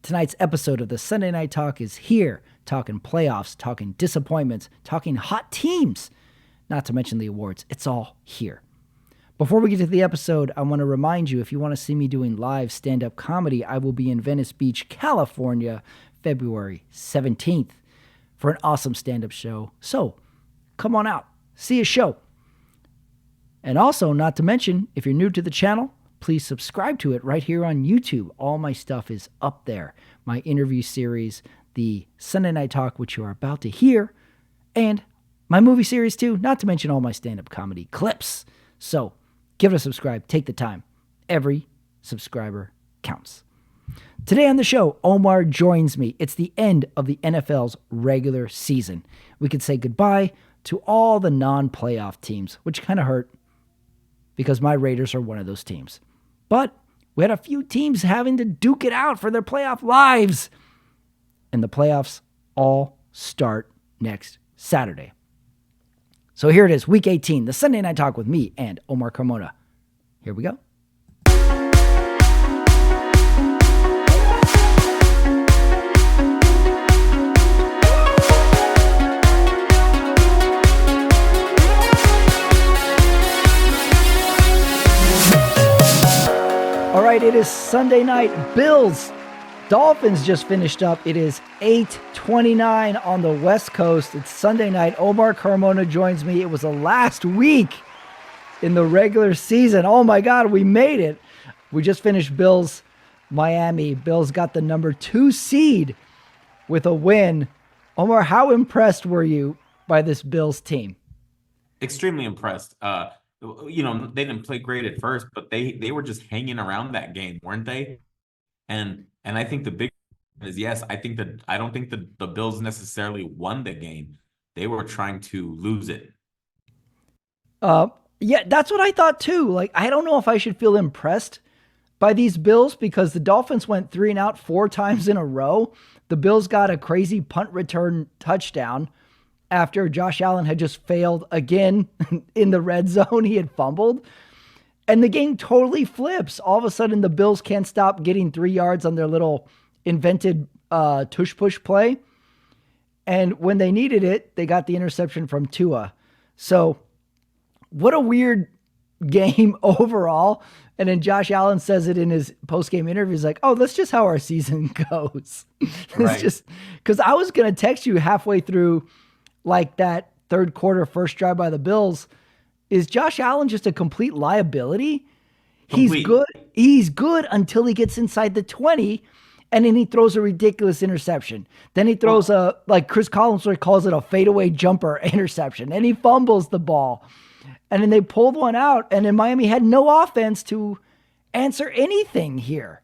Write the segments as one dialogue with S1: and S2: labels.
S1: Tonight's episode of the Sunday Night Talk is here, talking playoffs, talking disappointments, talking hot teams, not to mention the awards. It's all here. Before we get to the episode, I want to remind you, if you want to see me doing live stand-up comedy, I will be in Venice Beach, California, February 17th for an awesome stand-up show. So come on out, see a show. And also, not to mention, if you're new to the channel, please subscribe to it right here on YouTube. All my stuff is up there. My interview series, the Sunday Night Talk, which you are about to hear, and my movie series too, not to mention all my stand-up comedy clips. So give it a subscribe. Take the time. Every subscriber counts. Today on the show, Omar joins me. It's the end of the NFL's regular season. We could say goodbye to all the non-playoff teams, which kind of hurt because my Raiders are one of those teams. But we had a few teams having to duke it out for their playoff lives. And the playoffs all start next Saturday. So here it is, Week 18, the Sunday Night Talk with me and Omar Carmona. Here we go. All right, it is Sunday night. Bills, Dolphins just finished up. It is 8:29 on the West Coast. It's Sunday night. Omar Carmona joins me. It was the last week in the regular season. Oh my God, we made it. We just finished Bills, Miami. Bills got the number 2 seed with a win. Omar, how impressed were you by this Bills team?
S2: Extremely impressed. They didn't play great at first, but they were just hanging around that game, weren't they? And I think the big is, yes, I don't think the Bills necessarily won the game. They were trying to lose it.
S1: Yeah, that's what I thought too. Like, I don't know if I should feel impressed by these Bills because the Dolphins went 3 and out 4 times in a row. The Bills got a crazy punt return touchdown after Josh Allen had just failed again in the red zone. He had fumbled. And the game totally flips. All of a sudden, the Bills can't stop getting 3 yards on their little invented tush-push play. And when they needed it, they got the interception from Tua. So what a weird game overall. And then Josh Allen says it in his post-game interview. He's like, oh, that's just how our season goes.
S2: Right.
S1: It's just because I was going to text you halfway through like that third quarter first drive by the Bills. Is Josh Allen just a complete liability? He's good until he gets inside the 20, and then he throws a ridiculous interception. Then he throws like Chris Collinsworth calls it a fadeaway jumper interception, and he fumbles the ball. And then they pulled one out, and then Miami had no offense to answer anything here.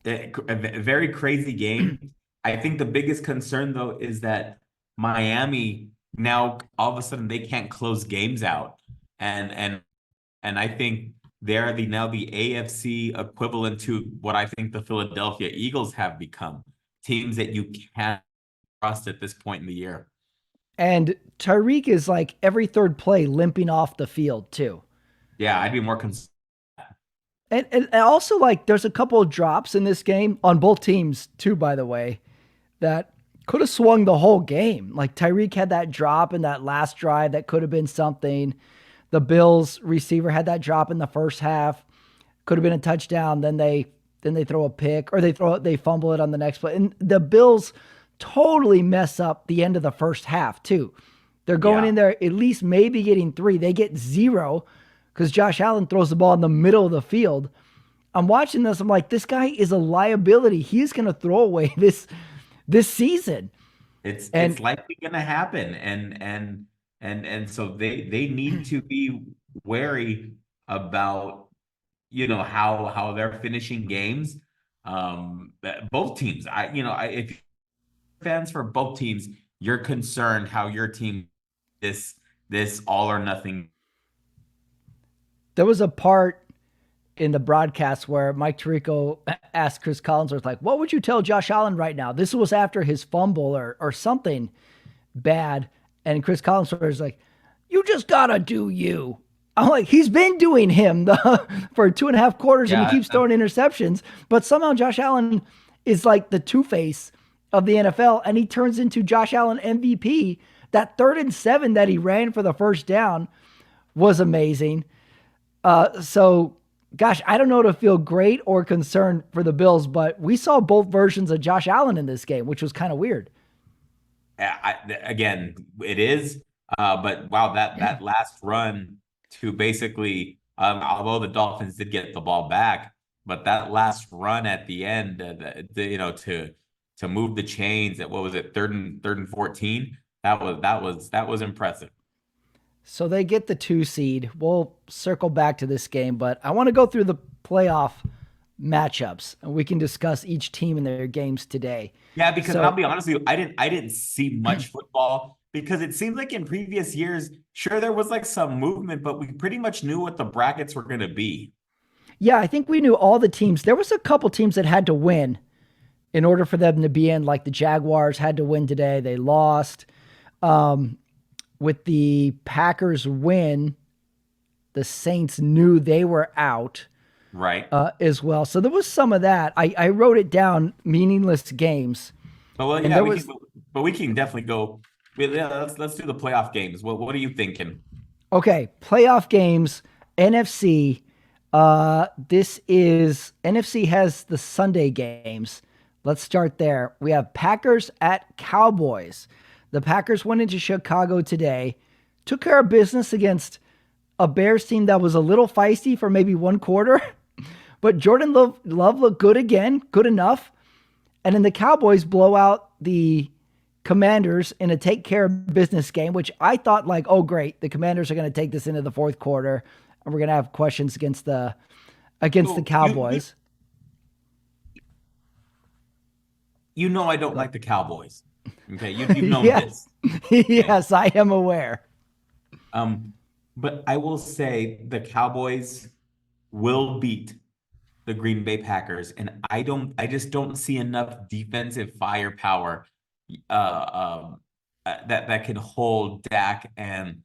S2: A very crazy game. I think the biggest concern, though, is that Miami now all of a sudden they can't close games out. And I think they're now the AFC equivalent to what I think the Philadelphia Eagles have become. Teams that you can't trust at this point in the year.
S1: And Tyreek is like every third play limping off the field too.
S2: Yeah, I'd be more concerned.
S1: And also, like, there's a couple of drops in this game on both teams too, by the way, that could have swung the whole game. Like Tyreek had that drop in that last drive that could have been something. The Bills receiver had that drop in the first half, could have been a touchdown. Then they throw a pick, or they fumble it on the next play. And the Bills totally mess up the end of the first half too. They're going in there at least maybe getting 3. They get 0 because Josh Allen throws the ball in the middle of the field. I'm watching this. I'm like, this guy is a liability. He's going to throw away this season.
S2: It's likely going to happen. And so they need to be wary about, how they're finishing games. Both teams, if fans for both teams, you're concerned how your team, this all or nothing.
S1: There was a part in the broadcast where Mike Tirico asked Chris Collinsworth, like, what would you tell Josh Allen right now? This was after his fumble or something bad. And Chris Collinsworth is like, you just gotta do you. I'm like, he's been doing him for 2.5 quarters and he keeps throwing interceptions. But somehow Josh Allen is like the two-face of the NFL, and he turns into Josh Allen MVP. That 3rd and 7 that he ran for the first down was amazing. So, gosh, I don't know to feel great or concerned for the Bills, but we saw both versions of Josh Allen in this game, which was kind of weird.
S2: Again, it is. But wow, that last run to basically, although the Dolphins did get the ball back, but that last run at the end, to move the chains at, what was it, third and 14? That was impressive.
S1: So they get the 2 seed. We'll circle back to this game, but I want to go through the playoff matchups, and we can discuss each team in their games today.
S2: Yeah, because
S1: So
S2: I'll be honest with you, I didn't see much football because it seems like in previous years, sure, there was like some movement, but we pretty much knew what the brackets were going to be.
S1: yeah, I think we knew all the teams. There was a couple teams that had to win in order for them to be in, like the Jaguars had to win today. They lost. With the Packers win, the Saints knew they were out
S2: Right.
S1: as well. So there was some of that. I wrote it down, meaningless games.
S2: But well,
S1: And
S2: yeah,
S1: there
S2: we
S1: was,
S2: can, but we can definitely go. Yeah, let's do the playoff games. What are you thinking?
S1: okay, playoff games, NFC. This is NFC has the Sunday games. Let's start there. We have Packers at Cowboys. The Packers went into Chicago today, took care of business against a Bears team that was a little feisty for maybe one quarter, but Jordan Love looked good again, good enough. And then the Cowboys blow out the Commanders in a take care of business game, which I thought like, oh great, the Commanders are going to take this into the fourth quarter, and we're going to have questions against the
S2: So
S1: Cowboys.
S2: I don't like the Cowboys. Okay, you've known
S1: Yes,
S2: this. Okay.
S1: yes, I am aware.
S2: Um, but I will say the Cowboys will beat the Green Bay Packers, and I just don't see enough defensive firepower that can hold Dak and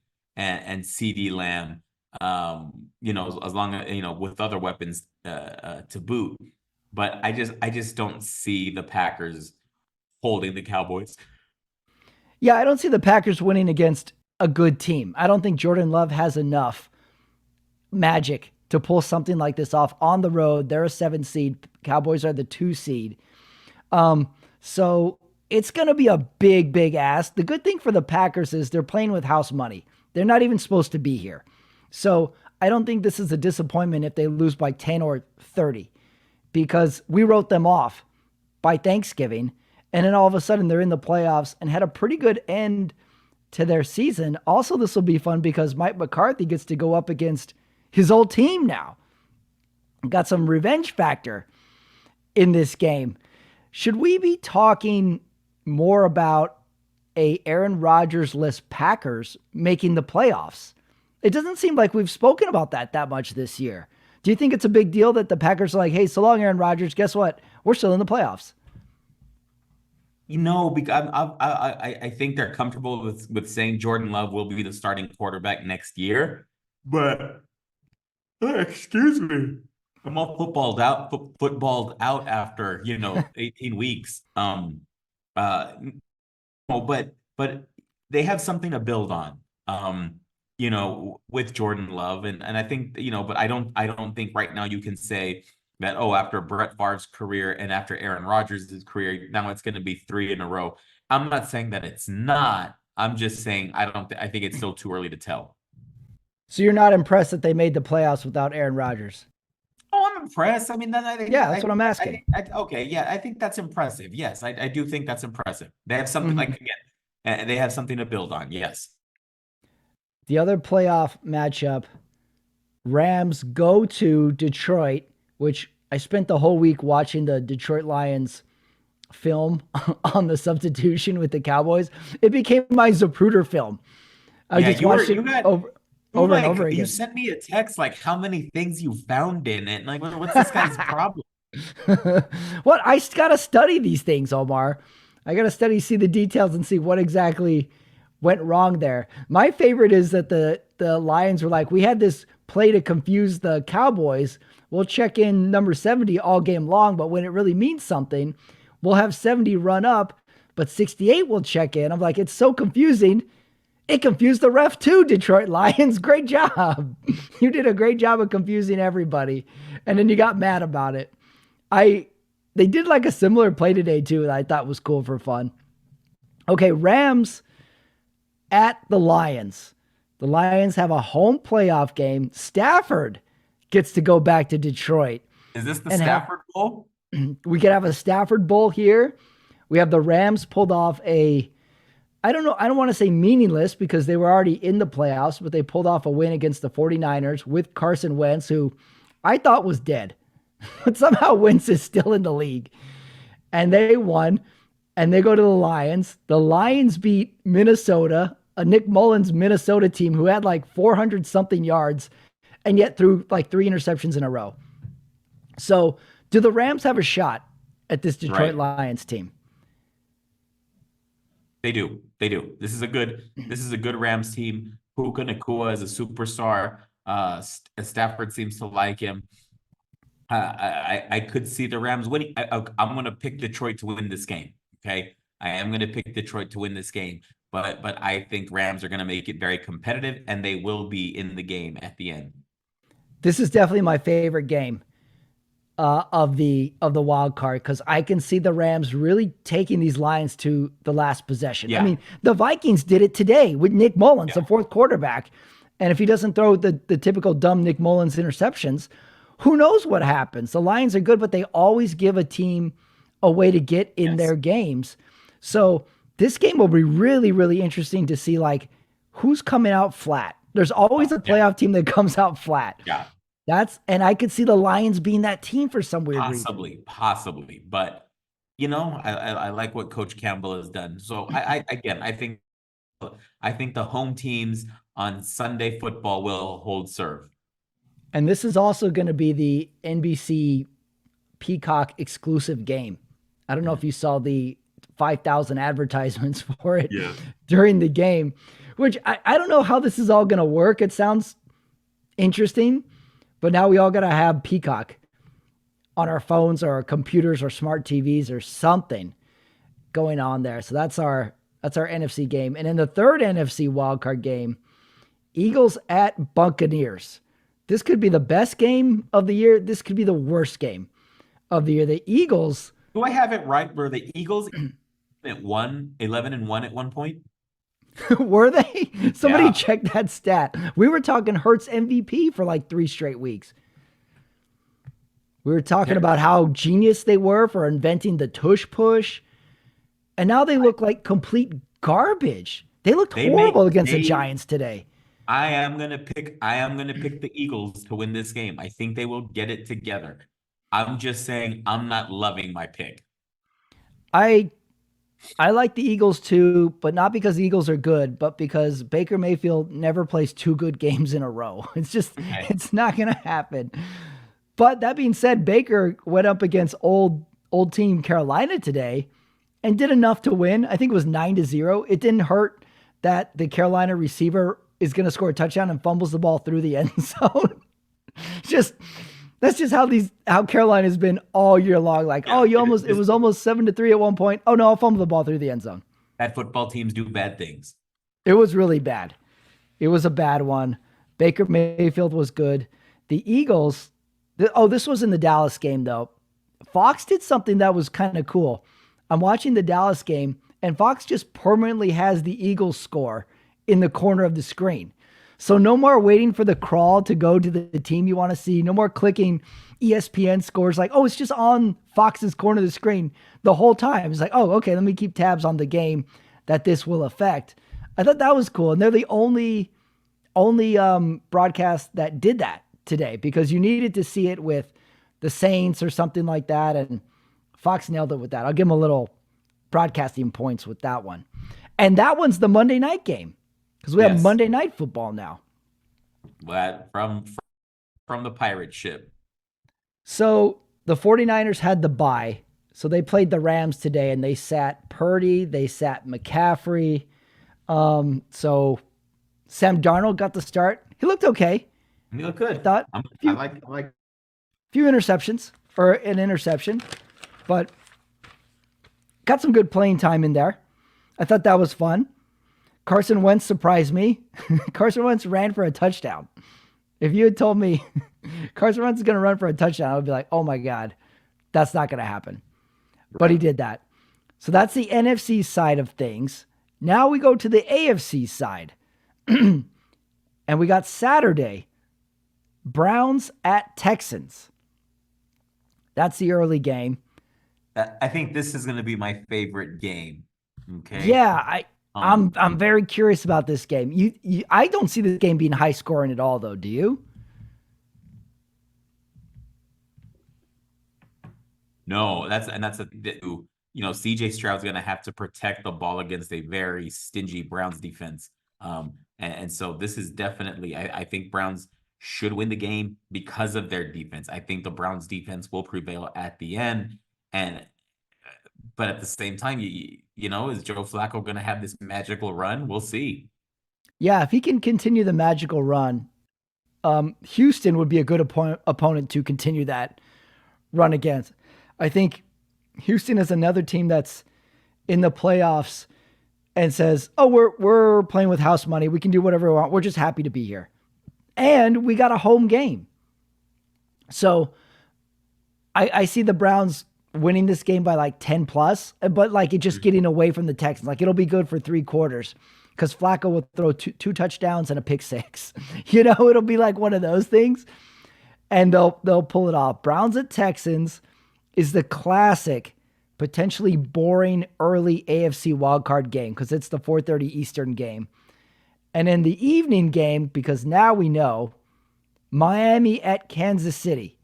S2: CD Lamb, as long as with other weapons to boot. But I just don't see the Packers holding the Cowboys.
S1: Yeah, I don't see the Packers winning against a good team. I don't think Jordan Love has enough magic to pull something like this off on the road. They're a 7 seed. Cowboys are the 2 seed. So it's going to be a big, big ask. The good thing for the Packers is they're playing with house money. They're not even supposed to be here. So I don't think this is a disappointment if they lose by 10 or 30, because we wrote them off by Thanksgiving. And then all of a sudden they're in the playoffs and had a pretty good end to their season. Also, this will be fun because Mike McCarthy gets to go up against his old team now. Got some revenge factor in this game. Should we be talking more about a Aaron Rodgers-less Packers making the playoffs? It doesn't seem like we've spoken about that much this year. Do you think it's a big deal that the Packers are like, hey, so long, Aaron Rodgers, guess what? We're still in the playoffs.
S2: Because I think they're comfortable with saying Jordan Love will be the starting quarterback next year. But excuse me, I'm all footballed out after 18 weeks. But they have something to build on. With Jordan Love, and I think but I don't think right now you can say that, oh, after Brett Favre's career and after Aaron Rodgers' career, now it's going to be 3 in a row. I'm not saying that it's not. I'm just saying I think it's still too early to tell.
S1: So you're not impressed that they made the playoffs without Aaron Rodgers?
S2: Oh, I'm impressed. I mean, then I think
S1: Yeah, that's what I'm asking.
S2: okay, yeah, I think that's impressive. Yes, I do think that's impressive. They have something like, again, they have something to build on. Yes.
S1: The other playoff matchup, Rams go to Detroit, which I spent the whole week watching the Detroit Lions film on the substitution with the Cowboys. It became my Zapruder film. I just watched it over and over again.
S2: You sent me a text like how many things you found in it. Like, what's this guy's problem?
S1: What? I got to study these things, Omar. I got to see the details and see what exactly went wrong there. My favorite is that the Lions were like, we had this play to confuse the Cowboys. we'll check in number 70 all game long, but when it really means something, we'll have 70 run up, but 68 will check in. I'm like, it's so confusing. It confused the ref too, Detroit Lions. Great job. You did a great job of confusing everybody. And then you got mad about it. They did like a similar play today too that I thought was cool for fun. Okay, Rams at the Lions. The Lions have a home playoff game. Stafford gets to go back to Detroit.
S2: Is this the Stafford Bowl?
S1: We could have a Stafford Bowl here. We have the Rams pulled off I don't know, I don't want to say meaningless because they were already in the playoffs, but they pulled off a win against the 49ers with Carson Wentz, who I thought was dead. But somehow Wentz is still in the league. And they won, and they go to the Lions. The Lions beat Minnesota, a Nick Mullins Minnesota team who had like 400-something yards and yet threw like 3 interceptions in a row. So do the Rams have a shot at this Detroit Lions team?
S2: They do. They do. This is a good Rams team. Puka Nacua is a superstar. Stafford seems to like him. I could see the Rams winning. I'm going to pick Detroit to win this game. Okay, I am going to pick Detroit to win this game, but I think Rams are going to make it very competitive, and they will be in the game at the end.
S1: This is definitely my favorite game of the wild card because I can see the Rams really taking these Lions to the last possession. Yeah. I mean, the Vikings did it today with Nick Mullins, the fourth quarterback, and if he doesn't throw the typical dumb Nick Mullins interceptions, who knows what happens? The Lions are good, but they always give a team a way to get in their games. So this game will be really, really interesting to see like who's coming out flat. There's always a playoff team that comes out flat.
S2: Yeah.
S1: And I could see the Lions being that team for some weird reason.
S2: Possibly. But, I like what Coach Campbell has done. So I think the home teams on Sunday football will hold serve.
S1: And this is also going to be the NBC Peacock exclusive game. I don't know if you saw the 5,000 advertisements for it during the game, which I don't know how this is all going to work. It sounds interesting, but now we all got to have Peacock on our phones or our computers or smart TVs or something going on there. So that's our NFC game. And in the third NFC wildcard game, Eagles at Buccaneers. This could be the best game of the year. This could be the worst game of the year. The Eagles.
S2: Do I have it right? Were the Eagles at 11-1 at one point?
S1: Were they? Somebody check that stat. We were talking Hurts MVP for like 3 straight weeks. We were talking about how genius they were for inventing the tush push. And now they look like complete garbage. They looked horrible against the Giants today.
S2: I am gonna pick the Eagles to win this game. I think they will get it together. I'm just saying I'm not loving my pick.
S1: I like the Eagles too, but not because the Eagles are good, but because Baker Mayfield never plays 2 good games in a row. It's just it's not gonna happen. But that being said, Baker went up against old team Carolina today and did enough to win. I think it was 9-0. It didn't hurt that the Carolina receiver is going to score a touchdown and fumbles the ball through the end zone. That's just how Carolina's been all year long. Like, it was almost 7-3 at one point. Oh no, I'll fumble the ball through the end zone.
S2: Bad football teams do bad things.
S1: It was really bad. It was a bad one. Baker Mayfield was good. The Eagles, this was in the Dallas game though. Fox did something that was kind of cool. I'm watching the Dallas game and Fox just permanently has the Eagles score in the corner of the screen. So no more waiting for the crawl to go to the team you want to see. No more clicking ESPN scores like, it's just on Fox's corner of the screen the whole time. It's like, okay, let me keep tabs on the game that this will affect. I thought that was cool. And they're the only broadcast that did that today because you needed to see it with the Saints or something like that. And Fox nailed it with that. I'll give them a little broadcasting points with that one. And that one's the Monday night game. Because we have Monday Night Football now.
S2: But from the pirate ship.
S1: So the 49ers had the bye. So they played the Rams today, and they sat Purdy. They sat McCaffrey. So Sam Darnold got the start. He looked okay.
S2: He looked good.
S1: I thought.
S2: I like
S1: few interceptions or an interception, but got some good playing time in there. I thought that was fun. Carson Wentz surprised me. Carson Wentz ran for a touchdown. If you had told me Carson Wentz is going to run for a touchdown, I would be like, oh my God, that's not going to happen. Right. But he did that. So that's the NFC side of things. Now we go to the AFC side. And we got Saturday, Browns at Texans. That's the early game.
S2: I think this is going to be my favorite game. Okay.
S1: Yeah, I'm very curious about this game. I don't see this game being high scoring at all, though. Do you?
S2: No, CJ Stroud's going to have to protect the ball against a very stingy Browns defense. And so this is definitely, I think Browns should win the game because of their defense. I think the Browns defense will prevail at the end. But at the same time, is Joe Flacco going to have this magical run? We'll see.
S1: Yeah, if he can continue the magical run, Houston would be a good opponent to continue that run against. I think Houston is another team that's in the playoffs and says, oh, we're playing with house money. We can do whatever we want. We're just happy to be here. And we got a home game. So I see the Browns winning this game by like 10 plus, but like it just getting away from the Texans. Like it'll be good for 3 quarters because Flacco will throw two touchdowns and a pick 6. It'll be like one of those things. And they'll pull it off. Browns at Texans is the classic, potentially boring early AFC wildcard game because it's the 4:30 Eastern game. And in the evening game, because now we know, Miami at Kansas City.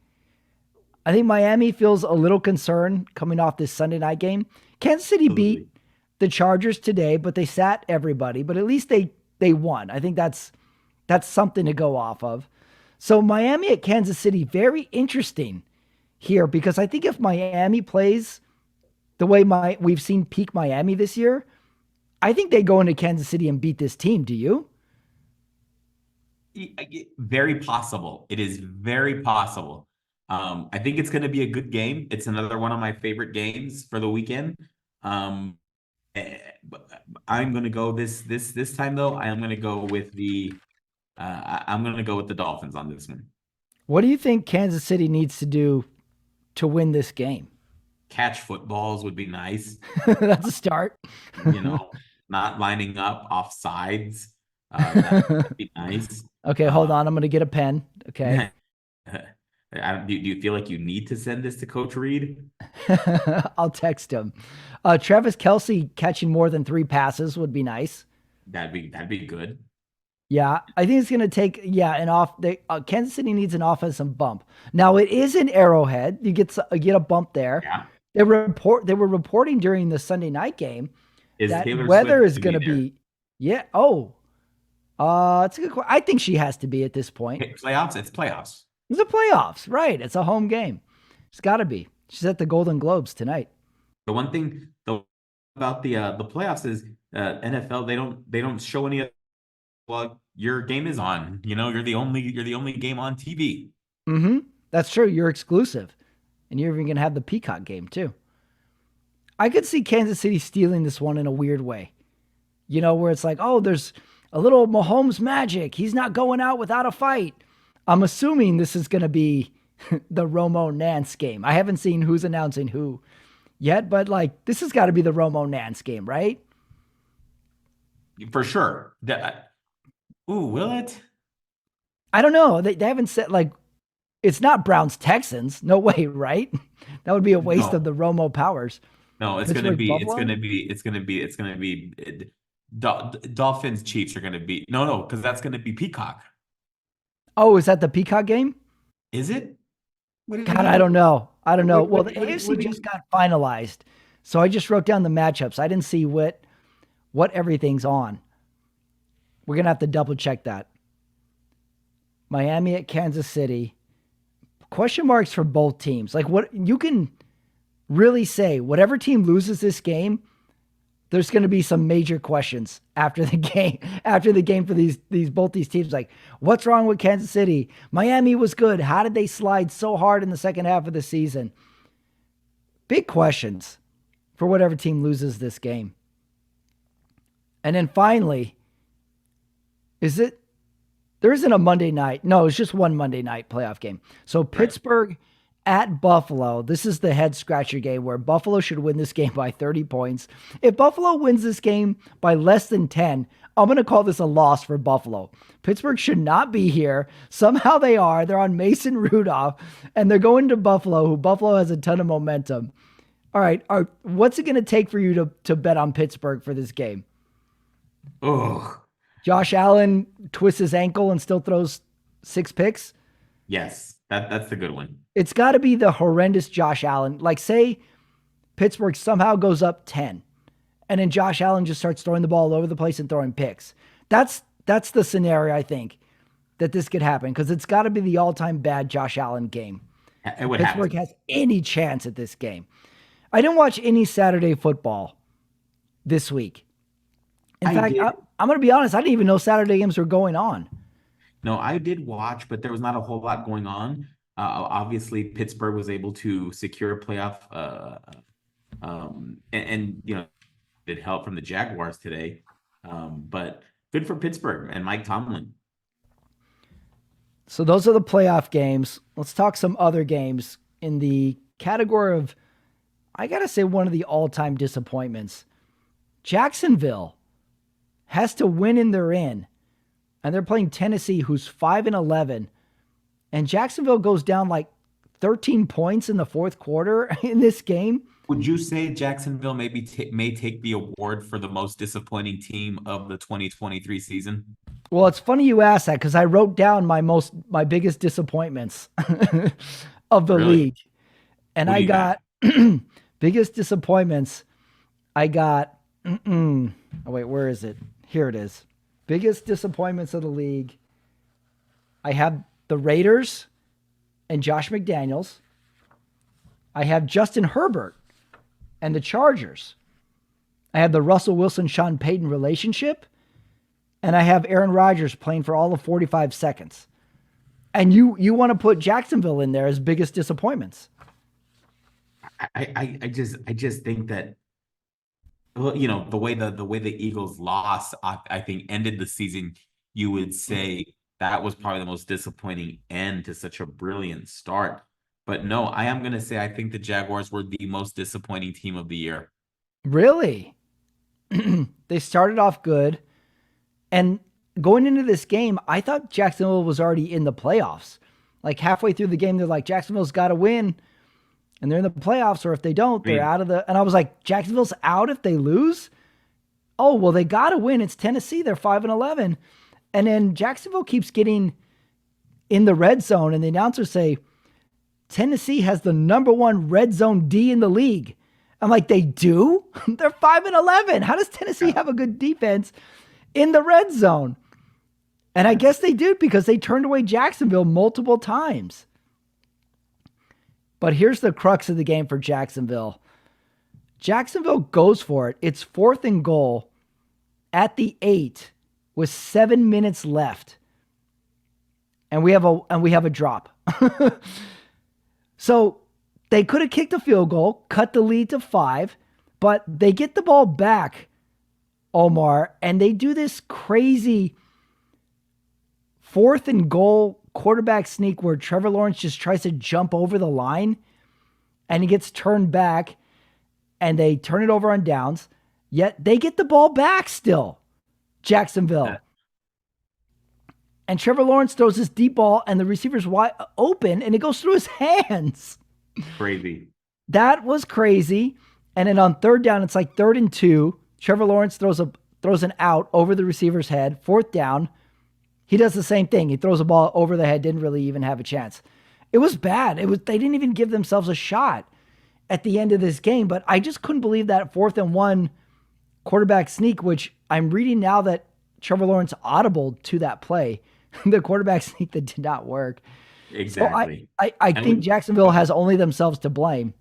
S1: I think Miami feels a little concerned coming off this Sunday night game. Kansas City beat the Chargers today, but they sat everybody. But at least they won. I think that's something to go off of. So Miami at Kansas City, very interesting here because I think if Miami plays the way we've seen peak Miami this year, I think they go into Kansas City and beat this team. Do you?
S2: Very possible. It is very possible. I think it's going to be a good game. It's another one of my favorite games for the weekend. I'm going to go this time though. I'm going to go with the Dolphins on this one.
S1: What do you think Kansas City needs to do to win this game?
S2: Catch footballs would be nice.
S1: That's a start.
S2: Not lining up off sides. That'd be nice.
S1: Okay, hold on. I'm going to get a pen. Okay.
S2: Do you feel like you need to send this to Coach Reed?
S1: I'll text him. Travis Kelce catching more than 3 passes would be nice.
S2: That'd be good.
S1: Yeah, I think it's going to take Kansas City needs an offensive bump. Now it is an Arrowhead. You get a bump there.
S2: Yeah.
S1: They were reporting during the Sunday night game that
S2: Taylor
S1: weather
S2: Swift
S1: is going to be. Yeah. Oh, it's a good question. I think she has to be at this point.
S2: Playoffs. It's playoffs.
S1: It's the playoffs, right? It's a home game. It's got to be. She's at the Golden Globes tonight.
S2: The one thing about the playoffs is NFL they don't show any. Well, your game is on. You're the only game on TV.
S1: Mm-hmm. That's true. You're exclusive, and you're even gonna have the Peacock game too. I could see Kansas City stealing this one in a weird way. Where it's like, oh, there's a little Mahomes magic. He's not going out without a fight. I'm assuming this is going to be the Romo Nance game. I haven't seen who's announcing who yet, but like this has got to be the Romo Nance game, right?
S2: For sure. Will it?
S1: I don't know. They haven't said like it's not Browns Texans. No way, right? That would be a waste of the Romo powers.
S2: No, it's going to be Dolphins Chiefs are going to be no, because that's going to be Peacock.
S1: Oh, is that the Peacock game?
S2: Is it?
S1: God, I don't know. Well, the AFC just got finalized, so I just wrote down the matchups. I didn't see what everything's on. We're gonna have to double check that. Miami at Kansas City. Question marks for both teams. Like what you can really say, whatever team loses this game, there's going to be some major questions after the game, for both these teams. Like, what's wrong with Kansas City? Miami was good. How did they slide so hard in the second half of the season? Big questions for whatever team loses this game. And then finally, there isn't a Monday night. No, it's just one Monday night playoff game. So Pittsburgh at Buffalo. This is the head scratcher game where Buffalo should win this game by 30 points. If Buffalo wins this game by less than 10, I'm going to call this a loss for Buffalo. Pittsburgh should not be here. Somehow they are. They're on Mason Rudolph, and they're going to Buffalo, who Buffalo has a ton of momentum. All right, what's it going to take for you to bet on Pittsburgh for this game?
S2: Oh,
S1: Josh Allen twists his ankle and still throws 6 picks?
S2: yes, that's the good one.
S1: It's got to be the horrendous Josh Allen. Like, say Pittsburgh somehow goes up 10, and then Josh Allen just starts throwing the ball all over the place and throwing picks. That's the scenario, I think, that this could happen, because it's got to be the all-time bad Josh Allen game.
S2: It would
S1: Pittsburgh has any chance at this game. I didn't watch any Saturday football this week. In fact, I'm going to be honest, I didn't even know Saturday games were going on.
S2: No, I did watch, but there was not a whole lot going on. Obviously, Pittsburgh was able to secure a playoff, and did help from the Jaguars today. But good for Pittsburgh and Mike Tomlin.
S1: So those are the playoff games. Let's talk some other games in the category of, I got to say, one of the all-time disappointments. Jacksonville has to win and they're in. And they're playing Tennessee, who's 5-11. And Jacksonville goes down like 13 points in the fourth quarter in this game.
S2: Would you say Jacksonville may take the award for the most disappointing team of the 2023 season?
S1: Well, it's funny you ask that, because I wrote down my biggest disappointments of the league. And I got biggest disappointments. I got, oh wait, where is it? Here it is. Biggest disappointments of the league. I have the Raiders and Josh McDaniels. I have Justin Herbert and the Chargers. I have the Russell Wilson-Sean Payton relationship. And I have Aaron Rodgers playing for all of 45 seconds. And you want to put Jacksonville in there as biggest disappointments.
S2: I just think that, well, the way the Eagles lost, I think ended the season, you would say that was probably the most disappointing end to such a brilliant start. But no, I am going to say I think the Jaguars were the most disappointing team of the year.
S1: Really? They started off good. And going into this game, I thought Jacksonville was already in the playoffs. Like halfway through the game, they're like, Jacksonville's got to win. And they're in the playoffs, or if they don't, they're out of the... And I was like, Jacksonville's out if they lose? Oh, well, they got to win. It's Tennessee. They're 5-11. And then Jacksonville keeps getting in the red zone, and the announcers say, Tennessee has the #1 red zone D in the league. I'm like, they do? They're 5-11. How does Tennessee have a good defense in the red zone? And I guess they did, because they turned away Jacksonville multiple times. But here's the crux of the game for Jacksonville. Jacksonville goes for it. It's 4th and goal at the 8 with 7 minutes left. And we have a drop. So they could have kicked a field goal, cut the lead to 5, but they get the ball back, Omar, and they do this crazy 4th and goal quarterback sneak where Trevor Lawrence just tries to jump over the line and he gets turned back, and they turn it over on downs, yet they get the ball back still, Jacksonville. And Trevor Lawrence throws this deep ball and the receiver's wide open and it goes through his hands.
S2: Crazy.
S1: That was crazy. And then on 3rd down, it's like 3rd and 2. Trevor Lawrence throws an out over the receiver's head. 4th down. He does the same thing. He throws a ball over the head, didn't really even have a chance. It was bad. They didn't even give themselves a shot at the end of this game, but I just couldn't believe that 4th and 1 quarterback sneak, which I'm reading now that Trevor Lawrence audibled to that play, the quarterback sneak that did not work.
S2: Exactly.
S1: So I think Jacksonville has only themselves to blame.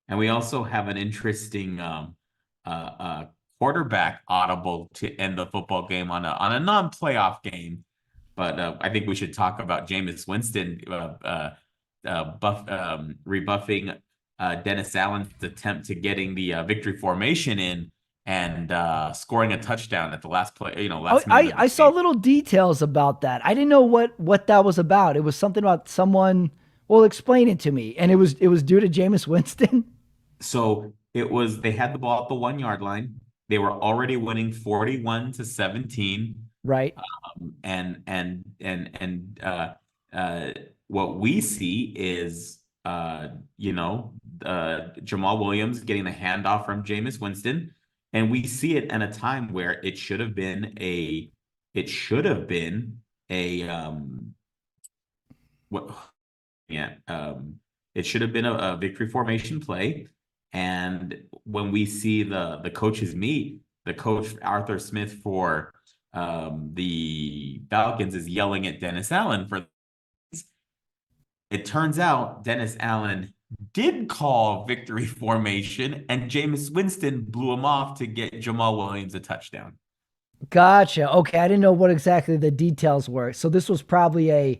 S2: And we also have an interesting quarterback audible to end the football game on a non-playoff game. But I think we should talk about Jameis Winston rebuffing Dennis Allen's attempt to getting the victory formation in and scoring a touchdown at the last play,
S1: Oh,
S2: last minute
S1: I,
S2: of the
S1: I saw
S2: game.
S1: little details about that. I didn't know what that was about. It was something about someone. Well, explain it to me. And it was due to Jameis Winston,
S2: So they had the ball at the 1 yard line. They were already winning 41-17.
S1: right?
S2: And what we see is Jamal Williams getting the handoff from Jameis Winston, and we see it at a time where it should have been a what yeah it should have been a victory formation play. And when we see the coaches meet, the coach Arthur Smith for the Falcons is yelling at Dennis Allen for. It turns out Dennis Allen did call victory formation, and Jameis Winston blew him off to get Jamal Williams a touchdown.
S1: Gotcha. Okay, I didn't know what exactly the details were. So this was probably a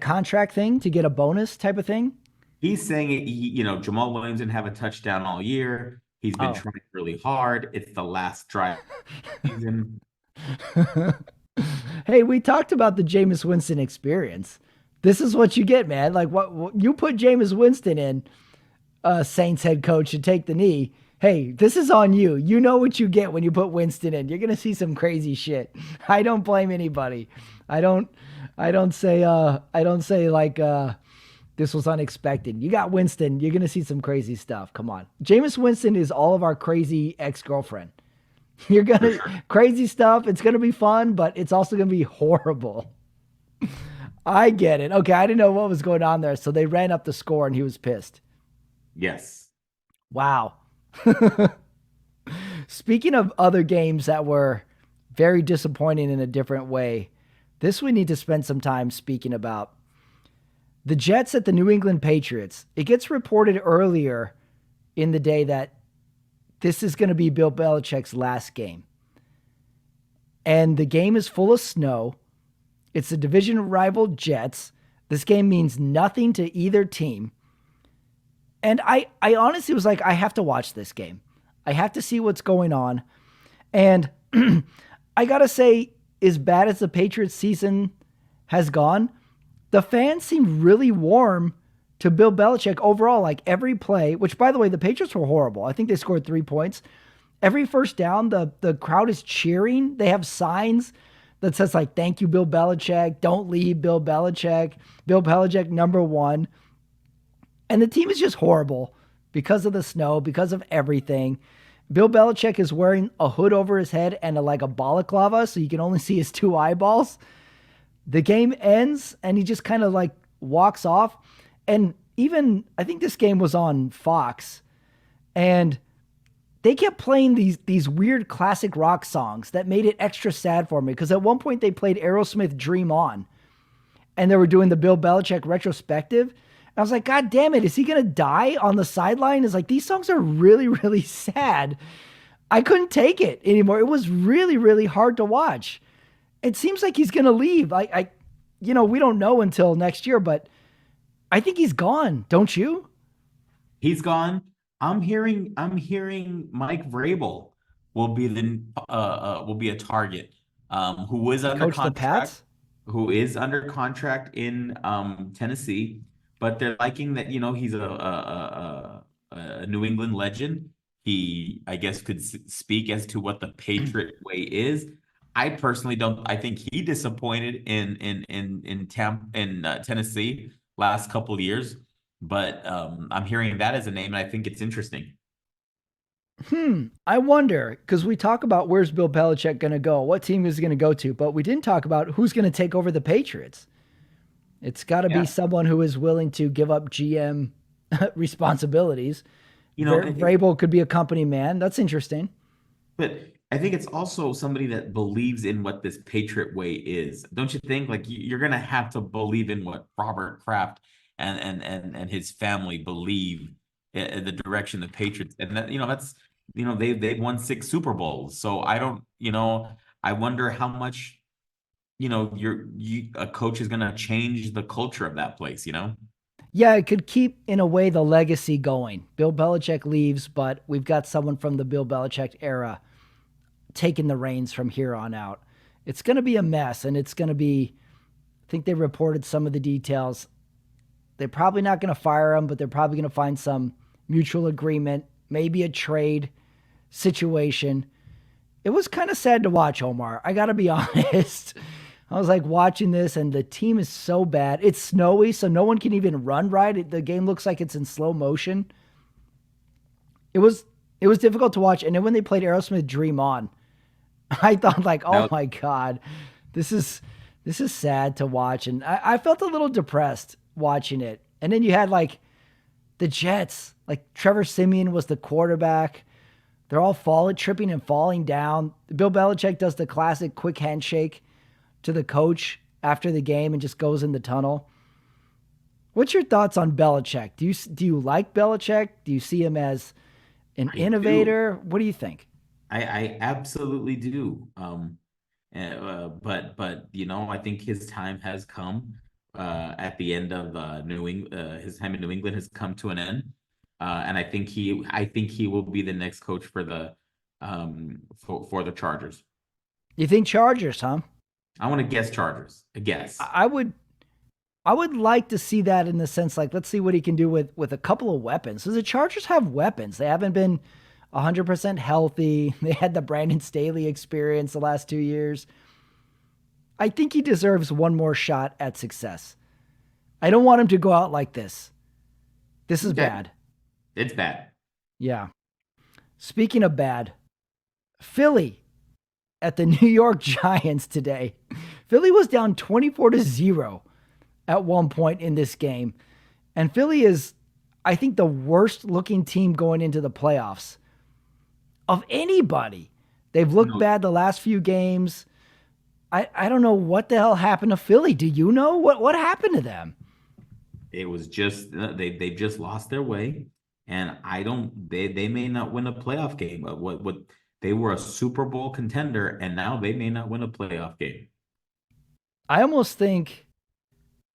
S1: contract thing to get a bonus type of thing.
S2: He's saying Jamal Williams didn't have a touchdown all year. He's been
S1: Oh.
S2: trying really hard. It's the last drive of the season.
S1: Hey, we talked about the Jameis Winston experience. This is what you get, man. Like what you put Jameis Winston in, Saints head coach, to take the knee. Hey, this is on you. You know what you get when you put Winston in. You're gonna see some crazy shit. I don't blame anybody. I don't. I don't say. I don't say like. This was unexpected. You got Winston. You're gonna see some crazy stuff. Come on, Jameis Winston is all of our crazy ex-girlfriend. You're
S2: For
S1: gonna
S2: sure.
S1: crazy stuff. It's gonna be fun, but it's also gonna be horrible. I get it. Okay, I didn't know what was going on there, so they ran up the score and he was pissed.
S2: Yes.
S1: Wow. Speaking of other games that were very disappointing in a different way, this we need to spend some time speaking about. The Jets at the New England Patriots. It gets reported earlier in the day that this is going to be Bill Belichick's last game. And the game is full of snow. It's the division rival Jets. This game means nothing to either team. And I honestly was like, I have to watch this game. I have to see what's going on. And I got to say, as bad as the Patriots season has gone, the fans seem really warm to Bill Belichick overall. Like every play, which by the way, the Patriots were horrible. I think they scored 3 points. Every first down, the crowd is cheering. They have signs that says like, thank you, Bill Belichick. Don't leave, Bill Belichick. Bill Belichick, number one. And the team is just horrible because of the snow, because of everything. Bill Belichick is wearing a hood over his head and like a balaclava, so you can only see his 2 eyeballs. The game ends and he just kind of like walks off. And even, I think this game was on Fox, and they kept playing these weird classic rock songs that made it extra sad for me. Because at one point they played Aerosmith Dream On, and they were doing the Bill Belichick retrospective. I was like, God damn it, is he going to die on the sideline? It's like, these songs are really, really sad. I couldn't take it anymore. It was really, really hard to watch. It seems like he's going to leave. We don't know until next year, but I think he's gone. Don't you?
S2: He's gone. I'm hearing Mike Vrabel will be a target. Who is under
S1: Coach the
S2: contract,
S1: Pats?
S2: in Tennessee, but they're liking that, he's a New England legend. He, I guess, could speak as to what the Patriot way is. I personally don't. I think he disappointed in Tennessee last couple of years, but I'm hearing that as a name, and I think it's interesting.
S1: I wonder, because we talk about where's Bill Belichick going to go, what team is he going to go to, but we didn't talk about who's going to take over the Patriots. It's got to be
S2: Yeah,
S1: someone who is willing to give up GM responsibilities.
S2: you know,
S1: Vrabel could be a company man. That's interesting.
S2: but I think it's also somebody that believes in what this Patriot way is. Don't you think? Like you're gonna have to believe in what Robert Kraft and his family believe in the direction the Patriots, and that's they've won 6 Super Bowls. So I don't, I wonder how much, a coach is going to change the culture of that place.
S1: Yeah, it could keep, in a way, the legacy going. Bill Belichick leaves, but we've got someone from the Bill Belichick era taking the reins from here on out. It's going to be a mess, and it's going to be, I think they reported some of the details. They're probably not going to fire him, but they're probably going to find some mutual agreement, maybe a trade situation. It was kind of sad to watch, Omar. I got to be honest. I was like watching this, and the team is so bad. It's snowy, so no one can even run right. The game looks like it's in slow motion. It was difficult to watch. And then when they played Aerosmith Dream On, I thought like, oh
S2: Now,
S1: my God, this is sad to watch. And I felt a little depressed watching it. And then you had like the Jets, like Trevor Siemian was the quarterback. They're all tripping and falling down. Bill Belichick does the classic quick handshake to the coach after the game and just goes in the tunnel. What's your thoughts on Belichick? Do you like Belichick? Do you see him as an
S2: I do.
S1: innovator? What do you think?
S2: I absolutely do. But I think his time has come. At the end of New England, his time in New England has come to an end. And I think he will be the next coach for the Chargers.
S1: You think Chargers, huh?
S2: I want to guess Chargers. A guess.
S1: I would like to see that, in the sense, like, let's see what he can do with a couple of weapons. So the Chargers have weapons. They haven't been 100% healthy. They had the Brandon Staley experience the last 2 years. I think he deserves one more shot at success. I don't want him to go out like this. This is
S2: Okay.
S1: bad.
S2: It's bad.
S1: Yeah. Speaking of bad, Philly at the New York Giants today. Philly was down 24-0 at one point in this game. And Philly is, I think, the worst looking team going into the playoffs of anybody. They've looked
S2: No,
S1: bad the last few games. I don't know what the hell happened to Philly. Do you know what happened to them?
S2: it was just they've just lost their way, and I don't. They may not win a playoff game. But what they were a Super Bowl contender, and now they may not win a playoff game.
S1: I almost think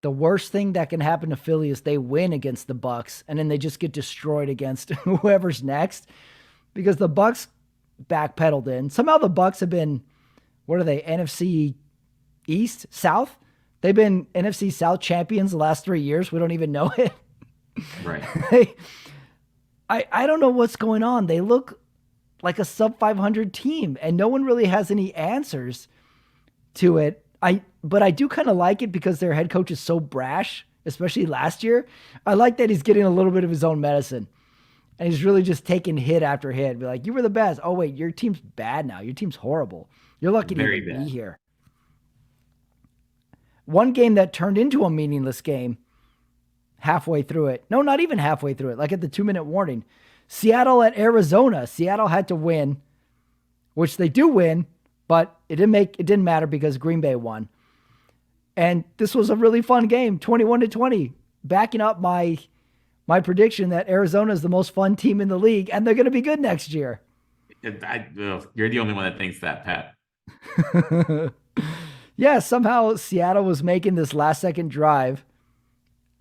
S1: the worst thing that can happen to Philly is they win against the Bucks and then they just get destroyed against whoever's next, because the Bucks backpedaled in. Somehow the Bucks have been, what are they, NFC East, South? They've been NFC South champions the last 3 years. We don't even know it.
S2: Right.
S1: They, I don't know what's going on. They look like a sub 500 team, and no one really has any answers to it. But I do kind of like it because their head coach is so brash, especially last year. I like that he's getting a little bit of his own medicine. And he's really just taking hit after hit. Be like, you were the best. Oh, wait, your team's bad now. Your team's horrible. You're lucky to
S2: Very
S1: even be
S2: bad.
S1: here. One game that turned into a meaningless game halfway through it. No, not even halfway through it. Like at the 2-minute warning. Seattle at Arizona. Seattle had to win, which they do win, but it didn't matter because Green Bay won. And this was a really fun game, 21-20, backing up my prediction that Arizona is the most fun team in the league and they're going to be good next year.
S2: You're the only one that thinks that, Pat.
S1: Yeah, somehow Seattle was making this last second drive.